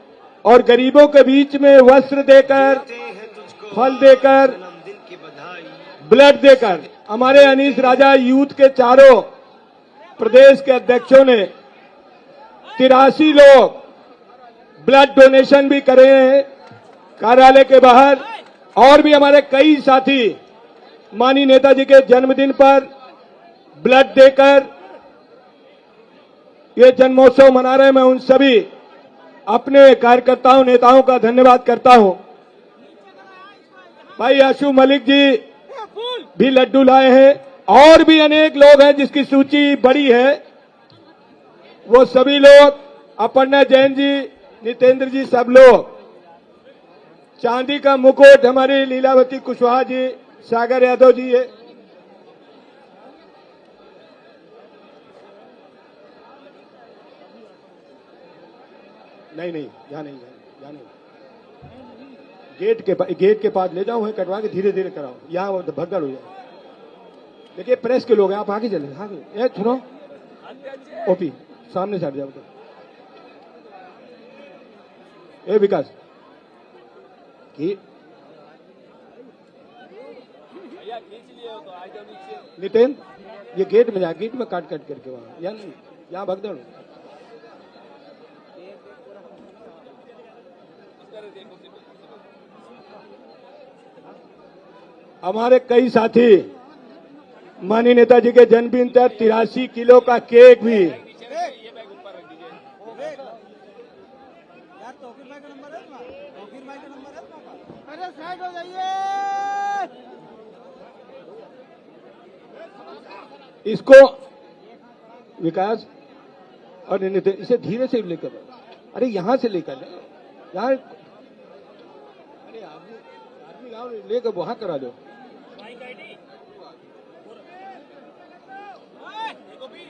और गरीबों के बीच में वस्त्र देकर, फल देकर, ब्लड देकर, हमारे अनीश राजा यूथ के चारों प्रदेश के अध्यक्षों ने 83 लोग ब्लड डोनेशन भी करे हैं कार्यालय के बाहर, और भी हमारे कई साथी माननीय नेताजी के जन्मदिन पर ब्लड देकर ये जन्मोत्सव मना रहे हैं। मैं उन सभी अपने कार्यकर्ताओं, नेताओं का धन्यवाद करता हूं। भाई आशु मलिक जी भी लड्डू लाए हैं, और भी अनेक लोग हैं जिसकी सूची बड़ी है, वो सभी लोग, अपर्णा जैन जी, नितेंद्र जी, सब लोग। चांदी का मुकुट हमारी लीलावती कुशवाहा जी, सागर यादव जी है। नहीं, यहाँ नहीं। गेट के पास ले जाऊं, कटवा के धीरे धीरे कराओ, यहाँ भगदड़ हो जाए। देखिए प्रेस के लोग हैं, आप आगे चले, आगे। सुनो, ओपी सामने से हट जाओ। ए विकास की नितिन, ये गेट में जा, गेट में काट काट करके वहां, या नहीं यहाँ भगदड़। हमारे कई साथी माननीय नेताजी के जन्मदिन पर 83 किलो का केक भी यार तौकीर भाई का नंबर है ना? तौकीर भाई का नंबर है ना? अरे साइड हो जाइए। इसको विकास और नितिन इसे धीरे से लेकर, अरे यहां से लेकर यहाँ, अरे आदमी गाँव लेकर वहां करा दो।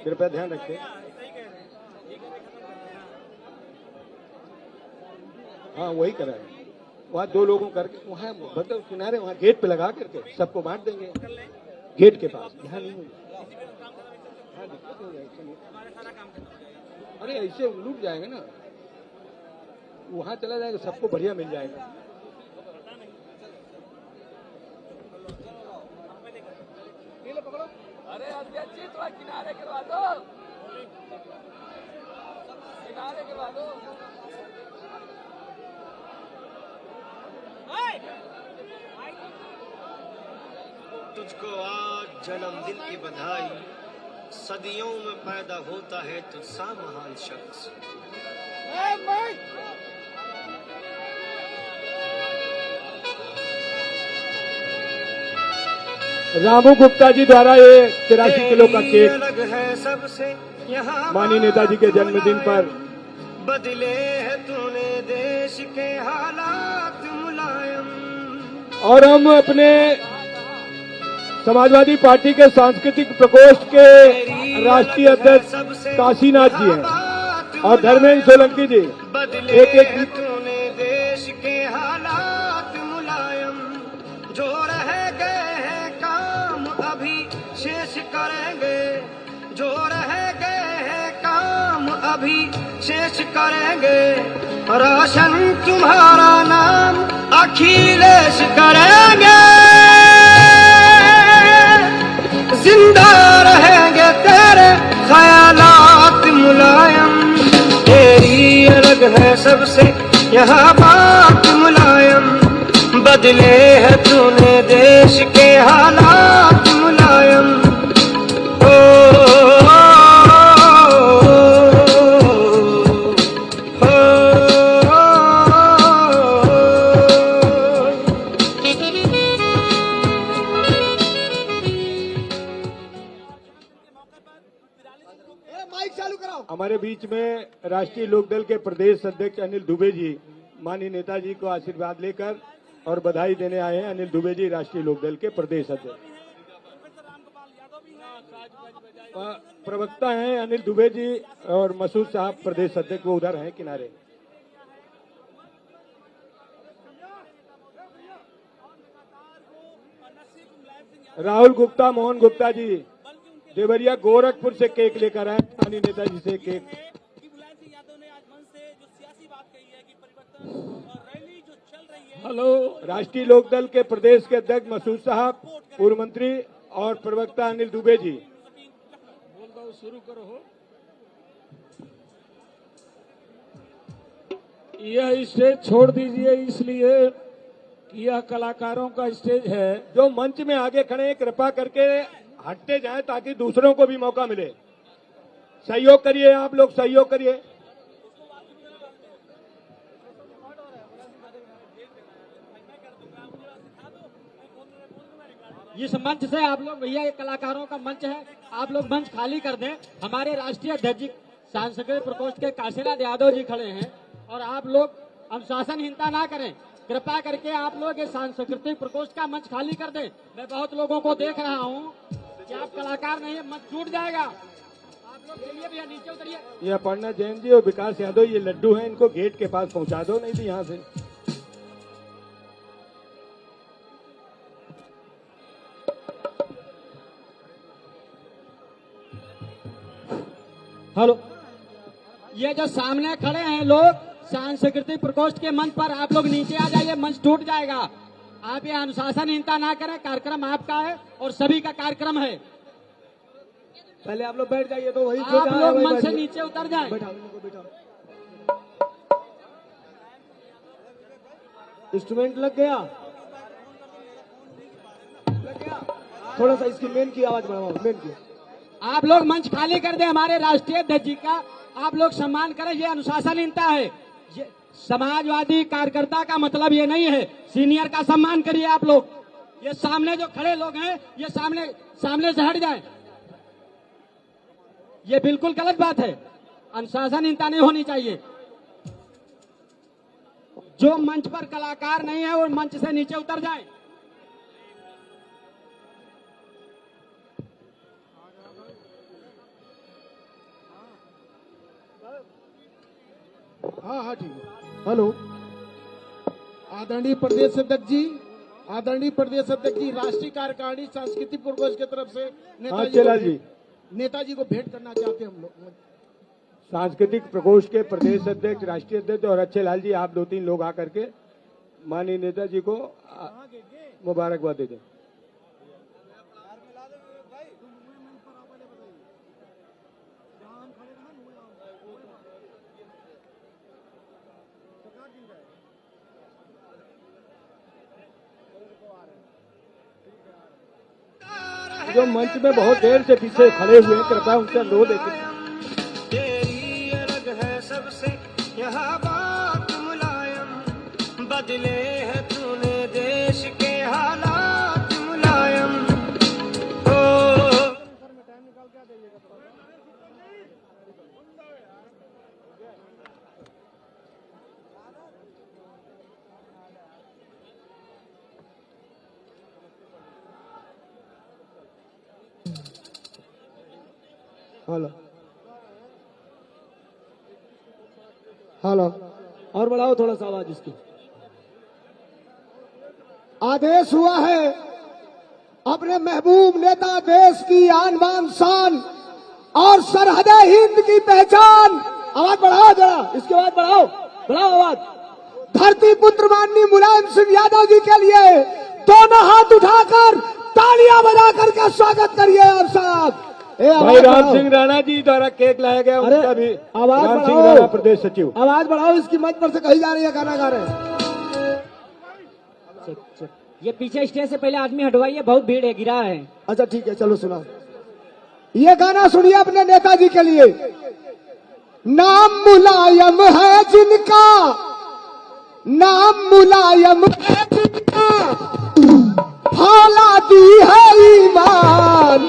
कृपया ध्यान रखें। हाँ वही करा है, वहाँ 2 लोगों करके वहाँ मतलब किनारे वहाँ गेट पे लगा करके सबको बांट देंगे गेट के पास। यहाँ नहीं होगा, हाँ दिक्कत हो जाएगी। अरे ऐसे लूट जाएंगे ना, वहाँ चला जाएगा, सबको बढ़िया मिल जाएगा। अरे अध्यक्ष जी थोड़ा किनारे करवा दो, किनारे करवा दो। तुझको आज जन्मदिन की बधाई, सदियों में पैदा होता है तुझसा महान शख्स। रामू गुप्ता जी द्वारा ये 83 किलो का केक अलग है सबसे यहाँ माननीय नेताजी के जन्मदिन पर बदले है तूने देश के हालात मुलायम। और हम अपने समाजवादी पार्टी के सांस्कृतिक प्रकोष्ठ के राष्ट्रीय अध्यक्ष काशीनाथ जी हैं और धर्मेंद्र सोलंकी जी एक एक तूने देश के हालात मुलायम, जो रह गए हैं काम अभी शेष करेंगे, जो रह गए हैं काम अभी शेष करेंगे, रोशन तुम्हारा नाम अखिलेश करेंगे, जिंदा रहेंगे तेरे ख्यालात मुलायम, तेरी अलग है सबसे यहाँ बात मुलायम, बदले है तूने देश के हालात मुलायम। ओ, माइक चालू कराओ। हमारे बीच में राष्ट्रीय लोकदल के प्रदेश अध्यक्ष अनिल दुबे जी माननीय नेताजी को आशीर्वाद लेकर और बधाई देने आए हैं। अनिल दुबे जी राष्ट्रीय लोकदल के प्रदेश अध्यक्ष, प्रवक्ता हैं अनिल दुबे जी और मसूद साहब प्रदेश अध्यक्ष, वो उधर हैं किनारे। राहुल गुप्ता, मोहन गुप्ता जी देवरिया गोरखपुर से केक लेकर आए माननीय नेताजी से केक। हेलो, राष्ट्रीय लोकदल के प्रदेश के अध्यक्ष मसूद साहब, पूर्व मंत्री और प्रवक्ता अनिल दुबे जी। शुरू करो। यह स्टेज छोड़ दीजिए, इसलिए कि यह कलाकारों का स्टेज है। जो मंच में आगे खड़े हैं कृपा करके हटते जाएं ताकि दूसरों को भी मौका मिले। सहयोग करिए, आप लोग सहयोग करिए। इस मंच से आप लोग, भैया ये कलाकारों का मंच है, आप लोग मंच खाली कर दें। हमारे राष्ट्रीय अध्यक्ष सांस्कृतिक प्रकोष्ठ के काशीनाथ यादव जी खड़े हैं और आप लोग अनुशासनहीनता ना करें। कृपया करके आप लोग ये सांस्कृतिक प्रकोष्ठ का मंच खाली कर दें। मैं बहुत लोगों को देख रहा हूँ कि आप कलाकार नहीं है, मंच टूट जाएगा। आप लोग चलिए भैया, नीचे उतरिए। ये अपर्णा जैन जी और विकास यादव ये लड्डू हैं, इनको गेट के पास पहुंचा दो, नहीं तो यहाँ से। हेलो, ये जो सामने खड़े हैं लोग सांस्कृतिक प्रकोष्ठ के मंच पर, आप लोग नीचे आ जाइए, मंच टूट जाएगा। आप ये अनुशासनहीनता ना करें, कार्यक्रम आपका है और सभी का कार्यक्रम है। पहले आप लोग बैठ जाइए तो वही आप लोग मंच से नीचे उतर जाएं। इंस्ट्रूमेंट लग गया, थोड़ा सा इसकी मेन की आवाज बढ़ाओ, मेन की। आप लोग मंच खाली कर दें, हमारे राष्ट्रीय अध्यक्ष जी का आप लोग सम्मान करें। ये अनुशासनहीनता है। ये समाजवादी कार्यकर्ता का मतलब ये नहीं है। सीनियर का सम्मान करिए आप लोग। ये सामने जो खड़े लोग हैं, ये सामने से हट जाएं। ये बिल्कुल गलत बात है। अनुशासनहीनता नहीं होनी चाहिए। जो मंच पर कलाकार नहीं है वो मंच से नीचे उतर जाए। हाँ ठीक है। हेलो, आदरणीय प्रदेश अध्यक्ष जी, राष्ट्रीय कार्यकारिणी सांस्कृतिक प्रकोष्ठ की तरफ से नेताजी को भेंट करना चाहते हैं हम लोग। सांस्कृतिक प्रकोष्ठ के प्रदेश अध्यक्ष, राष्ट्रीय अध्यक्ष और अच्छे लाल जी, आप 2-3 लोग आकर के माननीय नेताजी को मुबारकबाद दे दें। जो मंच में बहुत देर से पीछे खड़े हुए हैं, कृपया उनसे अनुरोध है। तेरी अलग है सबसे यहाँ बात मुलायम, बदले है तूने देश के हालात मुलायम। हेलो हेलो, और बढ़ाओ थोड़ा सा आवाज इसकी। आदेश हुआ है अपने महबूब नेता, देश की आन बान शान और सरहदे हिंद की पहचान। आवाज बढ़ाओ जरा, इसके बाद बढ़ाओ आवाज। धरती पुत्र माननीय मुलायम सिंह यादव जी के लिए दोनों हाथ उठाकर तालियां बजाकर के स्वागत करिए आप साहब। भाई राम सिंह राणा जी द्वारा केक लाया गया, उनका भी आवाज राम सिंह बढ़ाओ, राणा प्रदेश सचिव। आवाज बढ़ाओ, इसकी मंच पर से कही जा रही है, गाना गा रहे हैं। ये पीछे स्टेज से पहले आदमी हटवाइए, बहुत भीड़ है, गिरा है। अच्छा ठीक है, चलो सुनाओ। ये गाना सुनिए अपने नेताजी के लिए। नाम मुलायम है जिनका, नाम मुलायम है जिनका, फौलादी है ईमान।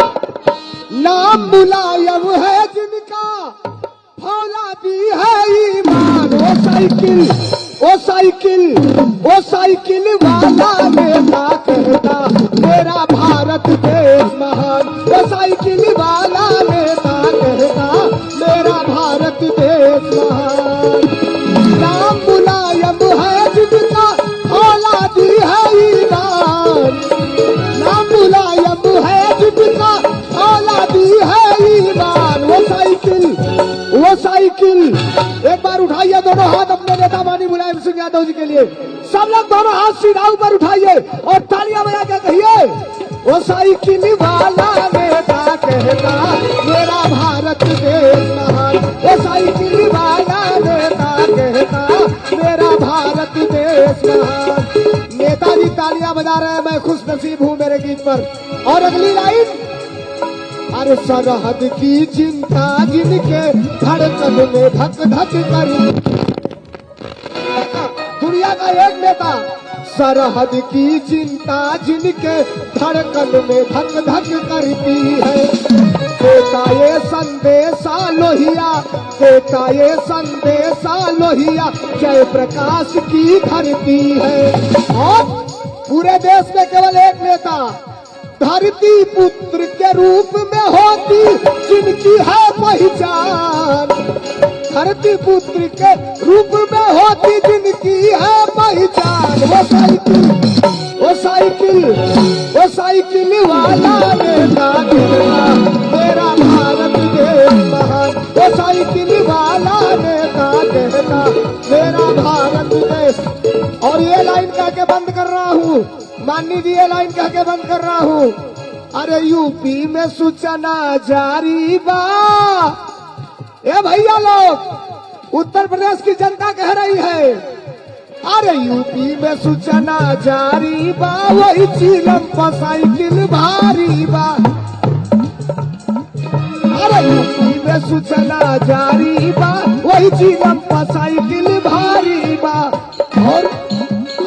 नाम मुलायम है जिनका, फौलादी है ईमान। ओ साइकिल, ओ साइकिल, ओ साइकिल वाला नेता कहता मेरा भारत देश महान। ओ साइकिल वाला नेता कहता मेरा भारत देश महान। नाम मुलायम है जिनका, फौलादी है ईमान। नाम मुलायम है जिनका, फौलादी है ईमान। वो साइकिल एक बार उठाइए दोनों हाथ अपने नेता माननीय मुलायम सिंह यादव जी के लिए। सब लोग दोनों हाथ सीधा ऊपर उठाइए और तालियां बजा के कहिए, वो साइकिल वाला नेता कहता मेरा भारत देश महान। वो साइकिल वाला नेता कहता मेरा भारत देश महान। नेताजी तालियां बजा रहे हैं, मैं खुश नसीब हूँ मेरे गीत पर। और अगली लाइन, अरे सरहद की चिंता जिनके धड़कन में धक धक कर, दुनिया का एक नेता। सरहद की चिंता जिनके धड़कन में धक धक करती है, देता ये संदेशा लोहिया, देता ये संदेशा लोहिया, जय प्रकाश की धरती है। और पूरे देश में केवल एक नेता धरती पुत्र के रूप में होती जिनकी है पहचान। धरती पुत्र के रूप में होती जिनकी है पहचान। वो साइकिल, वो साइकिल, वो साइकिल वाला नेता कहता मेरा भारत देश महान। वो मेरा भारत देश। और ये लाइन कह के बंद कर रहा हूँ, माननीय जी, ये लाइन कह के बंद कर रहा हूँ। अरे यूपी में सूचना जारी बा, ए भैया लोग, उत्तर प्रदेश की जनता कह रही है, अरे यूपी में सूचना जारी बा, वही चीलम पर साइकिल भारी बा। अरे यूपी में सूचना जारी बा, वही चीलम पर साइकिल भारी बा। और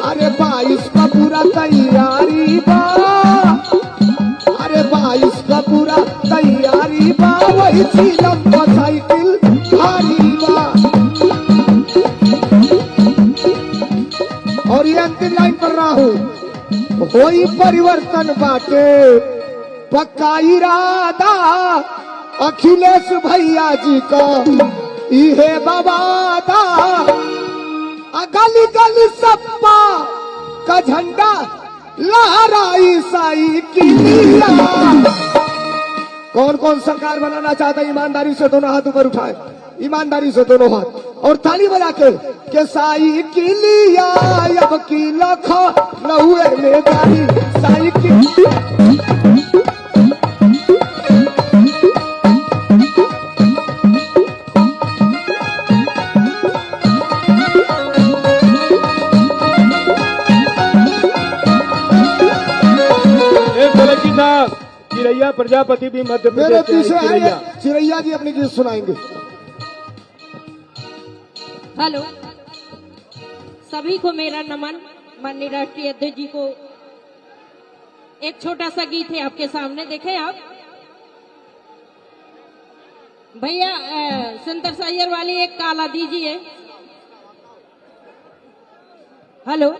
अरे 22 का पूरा तैयारी बा, अरे 22 का पूरा तैयारी बा, वही चीलम पर साइकिल भारी बा। और ये अंतिम लाइन पढ़ रहा हूँ, होई परिवर्तन बाटे पक्का इरादा, अखिलेश भैया जी का इहे बवादा। गली गली सपा का झंडा लहराई साइकिलिया। कौन कौन सरकार बनाना चाहता है, ईमानदारी से दोनों हाथ ऊपर उठाए, ईमानदारी से दोनों हाथ, और ताली बजा के साइकिलिया अब की लखा नहुए में गाड़ी साइकिल। चिरैया प्रजापति भी मध्य मेरे प्रदेश पीछे से आए, चिरैया जी अपनी गीत सुनाएंगे। हेलो, सभी को मेरा नमन। माननीय राष्ट्रीय अध्यक्ष जी को एक छोटा सा गीत है आपके सामने, देखें आप भैया। सेंटर साइयर वाली एक काला दीजिए। हेलो,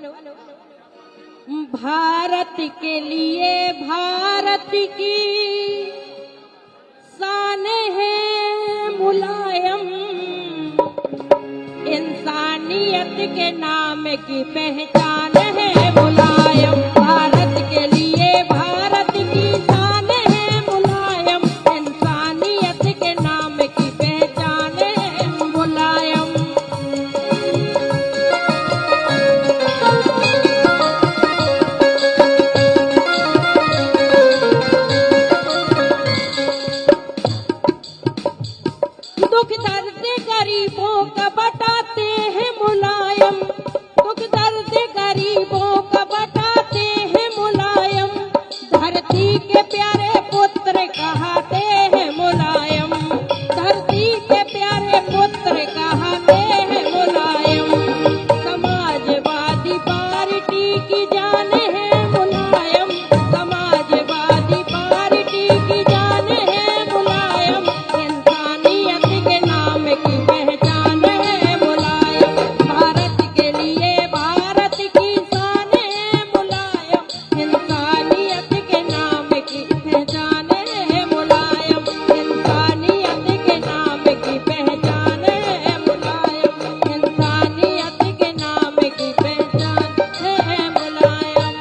भारत के लिए भारत की शान है मुलायम, इंसानियत के नाम की पहचान है मुलायम। भारत के लिए भारत की शान है मुलायम, इंसानियत के नाम की पहचान है मुलायम। दुख दर्द गरीबों का बताते हैं मुलायम, दुख दर्द गरीबों का बताते हैं मुलायम। धरती के प्यारे पुत्र कहते हैं मुलायम, धरती के प्यारे पुत्र कहते हैं मुलायम। समाजवादी पार्टी की जान है मुलायम, समाजवादी पार्टी की जान है मुलायम, इंसानियत के नाम की पहचान है मुलायम। भारत के लिए भारत की शान है मुलायम, इंसानियत के नाम की पहचान है मुलायम, इंसानियत के नाम की पहचान है मुलायम, इंसानियत के नाम की पहचान है मुलायम।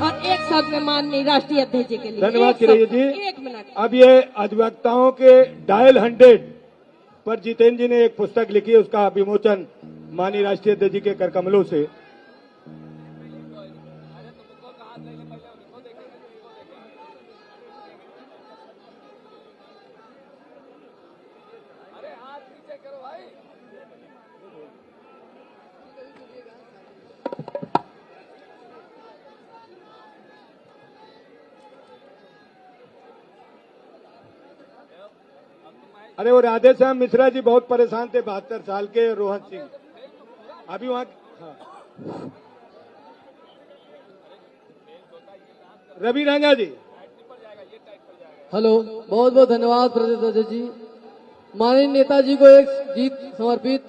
और एक शब्द में माननीय राष्ट्रीय अध्यक्ष जी के लिए धन्यवाद एक चिरैया शब्द, जी। एक मिनट। अब ये अधिवक्ताओं के डायल 100 पर जितेंद्र जी ने एक पुस्तक लिखी है, उसका विमोचन माननीय राष्ट्रीय अध्यक्ष जी के कर कमलों से। अरे हाथ पीछे करो भाई। अरे वो राधे श्याम मिश्रा जी बहुत परेशान थे, 72 साल के, रोहन सिंह अभी वहाँ। हाँ। रवि रांगा जी। हेलो, बहुत बहुत धन्यवाद प्रदेश अध्यक्ष जी। माननीय नेताजी को एक गीत समर्पित।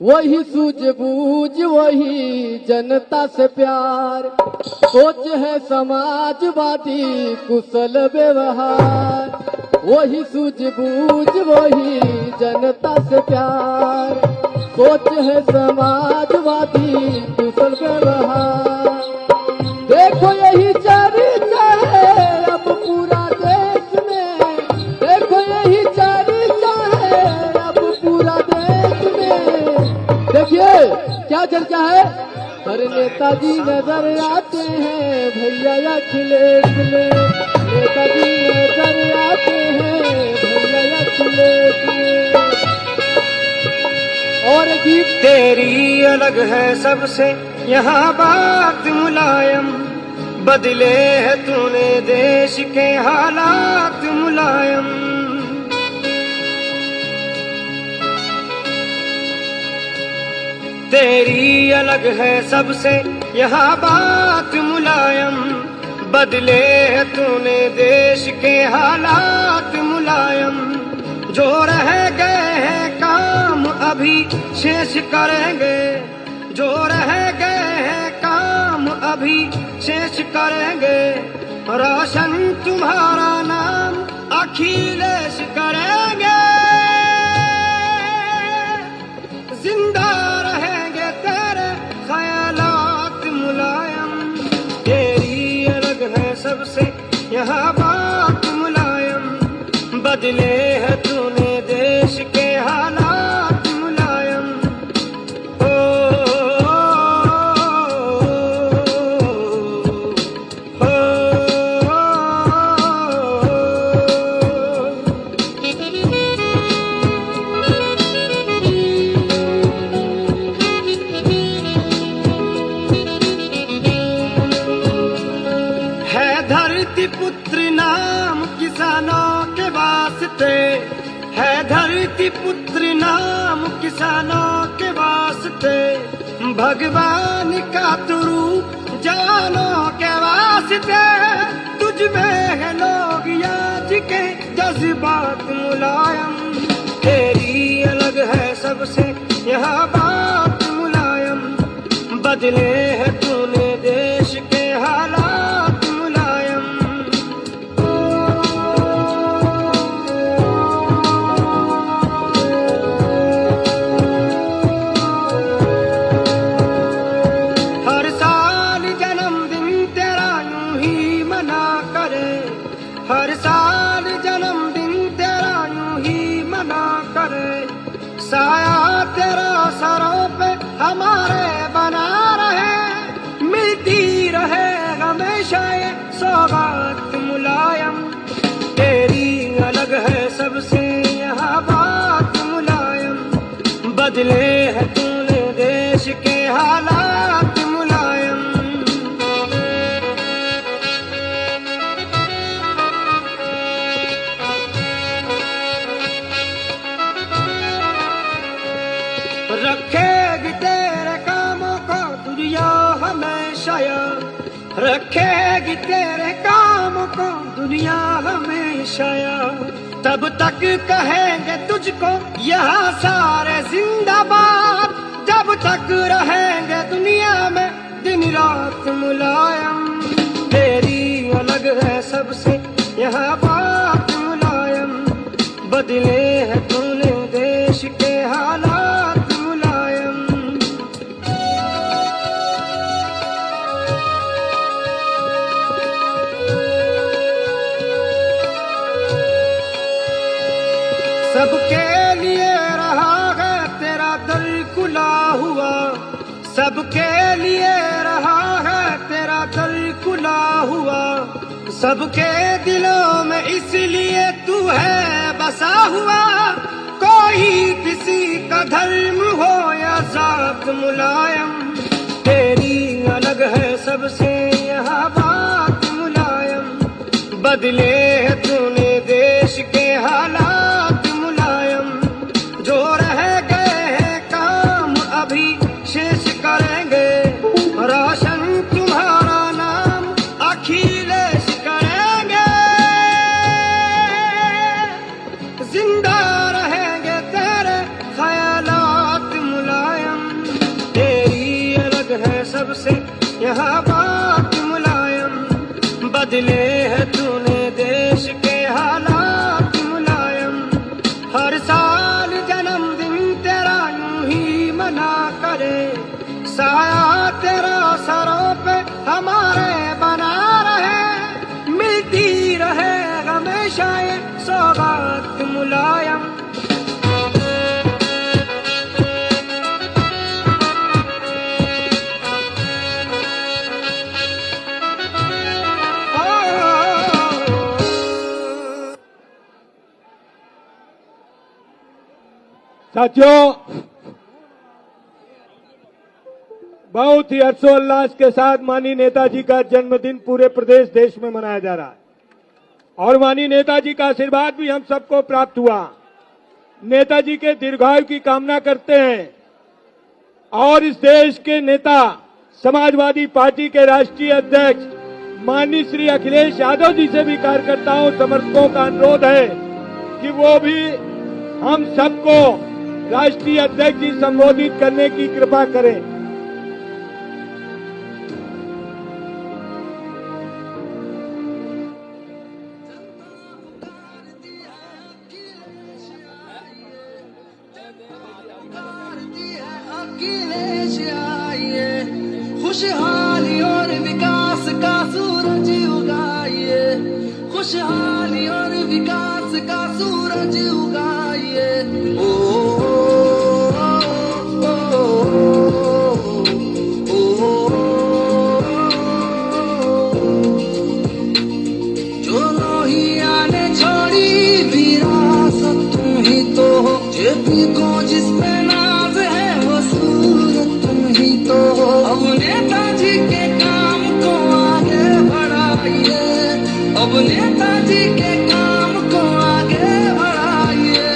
वही सूझबूझ वही जनता से प्यार, सोच है समाजवादी कुशल व्यवहार। वही सूझबूझ वही जनता से प्यार, सोच है समाजवादी कुशल व्यवहार। देखो यही चर्चा है अब पूरा देश में, देखो यही चर्चा है अब पूरा देश क्या चर्चा है? अरे नेताजी नजर आते हैं भैया अखिलेश में, नेताजी नजर आते हैं भैया अखिलेश में। और गीत तेरी अलग है सबसे यहाँ बात मुलायम, बदले है तूने देश के हालात मुलायम। तेरी अलग है सबसे यहाँ बात मुलायम, बदले है तूने देश के हालात मुलायम। जो रह गए हैं काम अभी शेष करेंगे, जो रह गए हैं काम अभी शेष करेंगे। रोशन तुम्हारा नाम अखिलेश करेंगे, जिंदा रहेंगे तेरे ख्यालात मुलायम। तेरी अलग है सबसे यहाँ बात मुलायम, बदले है तूने देश के हालात मुलायम। ओ, ओ, है धरती पुत्र नाम किसानों के वास्ते, है धरती पुत्र नाम किसानों के वास्ते। भगवान का तू रूप जानों के वास्ते, तुझ में है लोग याद के जज्बात मुलायम। तेरी अलग है सबसे यहाँ बात मुलायम, बदले है तूने देश के हालात मुलायम। हर साल जन्मदिन तेरा यूं ही मना करे, हर साल जन्मदिन तेरा यूं ही मना करे। साया तेरा सरों पे हमारे बना रहे, मिलती रहे हमेशा ये सौगात मुलायम। तेरी अलग है सबसे यहाँ बात मुलायम, बदले है तूने देश के हालात मुलायम। रखेगी तेरे कामों को दुनिया हमेशा याद, रखेगी तेरे कामों को दुनिया हमेशा याद। तब तक कहेंगे तुझको यहाँ सारे जिंदाबाद, जब तक रहेंगे दुनिया में दिन रात मुलायम। तेरी अलग है सबसे यहाँ बात मुलायम, बदले है तूने देश के हालात मुलायम। सबके लिए रहा है तेरा दिल खुला हुआ, सबके लिए रहा है तेरा दिल खुला हुआ। सबके दिलों में इसलिए तू है बसा हुआ, कोई किसी का धर्म हो या जात मुलायम। तेरी अलग है सबसे यहाँ बात मुलायम, बदले है तूने देश के हालात मुलायम। जो रह गए हैं काम अभी शेष करेंगे, रोशन तुम्हारा नाम अखिलेश करेंगे, जिंदा रहेंगे तेरे ख्यालात मुलायम। तेरी अलग है सबसे यहाँ बात मुलायम, बदले है तूने देश के हालात मुलायम। हर साल जन्मदिन तेरा यूं ही मना करे, साया तेरा सरों पे हमारे बना रहे, मिलती रहे हमेशा ये सौगात मुलायम। साथियों, बहुत ही हर्षोल्लास के साथ माननीय नेताजी का जन्मदिन पूरे प्रदेश देश में मनाया जा रहा है और माननीय नेताजी का आशीर्वाद भी हम सबको प्राप्त हुआ। नेताजी के दीर्घायु की कामना करते हैं और इस देश के नेता समाजवादी पार्टी के राष्ट्रीय अध्यक्ष माननीय श्री अखिलेश यादव जी से भी कार्यकर्ताओं समर्थकों का अनुरोध है कि वो भी हम सबको राष्ट्रीय अध्यक्ष जी संबोधित करने की कृपा करें। खुशहाली और विकास का सूरज उगाइए, खुशहाली और विकास का सूरज उगाइए। ओ, जो लोहिया ने छोड़ी विरासत तुम ही तो हो, जेपी को जिस पे नाज है वो सूरत तुम ही तो हो। अब नेताजी के काम को आगे बढ़ाइए, अब नेताजी के काम को आगे बढ़ाइए।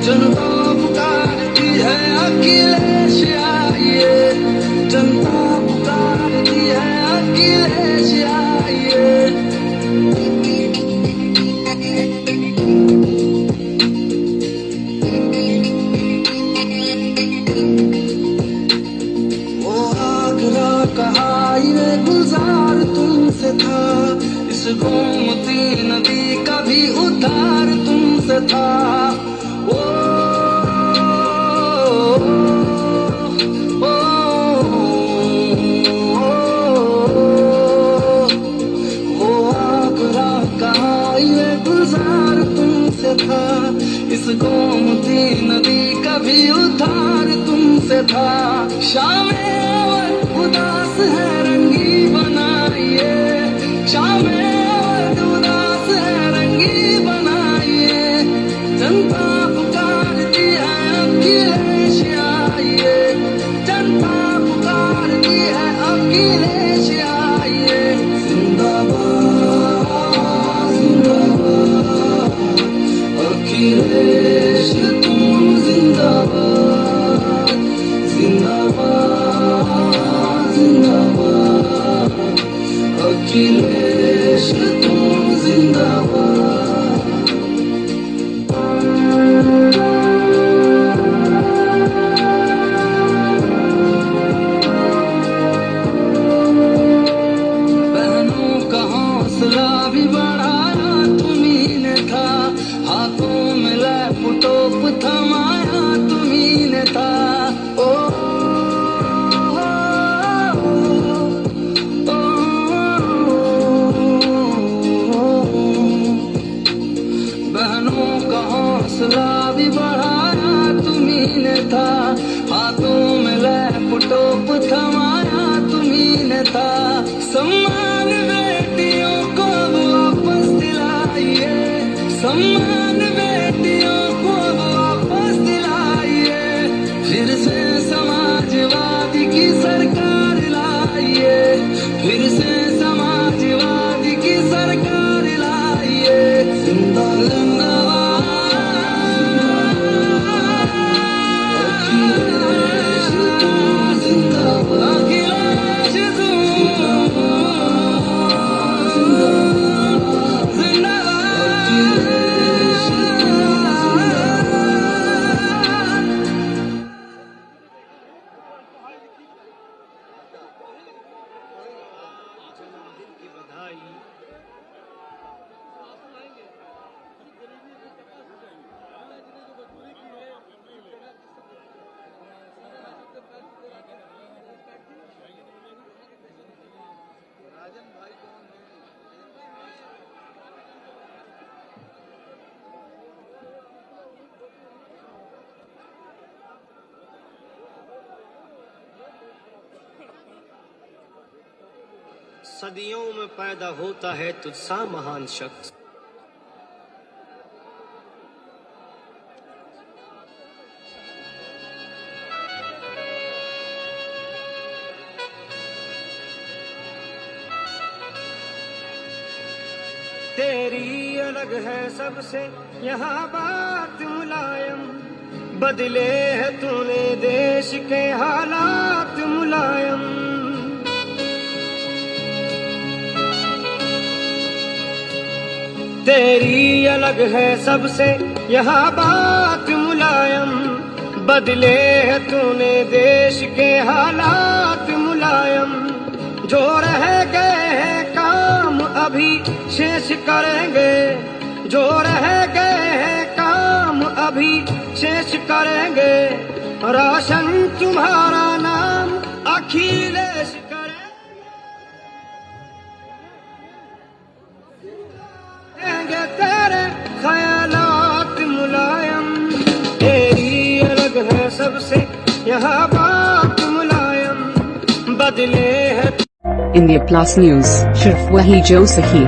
जनता पुकारती है अखिलेश आइए, जनता पुकारती है अखिलेश आइए। हाईवे गुजार तुमसे था, इस गोमती नदी का भी उद्धार तुमसे था। ओ, ओ, वो आगरा का हाईवे गुजार तुमसे था, इस गोमती नदी का भी उद्धार तुमसे था। शामें उदास है रंगी बनाइए, शामें उदास है रंगी बनाइए। जनता पुकारती है अखिलेश आइए, जनता पुकारती है अखिलेश आइए। जिंदाबाद जिंदाबाद अखिलेश तुम जिंदाबाद, जिंदाबाद जिंदाबाद अखिलेश तुम जिंदाबाद। बहनों का हौसला भी बढ़ाया तुम्ही ने था, हाथों में लैपटॉप थमाया तुम्ही ने था। ओ हौसला भी बढ़ाया तुम्ही ने था, हाथों में लैपटॉप थमाया तुम्ही ने था। सम्मान बेटियों को वापस दिलाइए, सम्मान बेटियों को वापस दिलाइए। फिर से समाजवादी की सरकार लाइए, फिर से समाजवादी की सरकार लाइए। सदियों में पैदा होता है तुझसा महान शख्स। तेरी अलग है सबसे यहाँ बात मुलायम, बदले है तूने देश के हालात मुलायम। तेरी अलग है सबसे यहाँ बात मुलायम, बदले है तूने देश के हालात मुलायम। जो रह गए हैं काम अभी शेष करेंगे, जो रह गए हैं काम अभी शेष करेंगे। राशन तुम्हारा नाम अखिलेश करेंगे, तेरे ख्यालात मुलायम। तेरी अलग है सबसे यहाँ बात मुलायम, बदले है India Plus News, सिर्फ वही जो सही।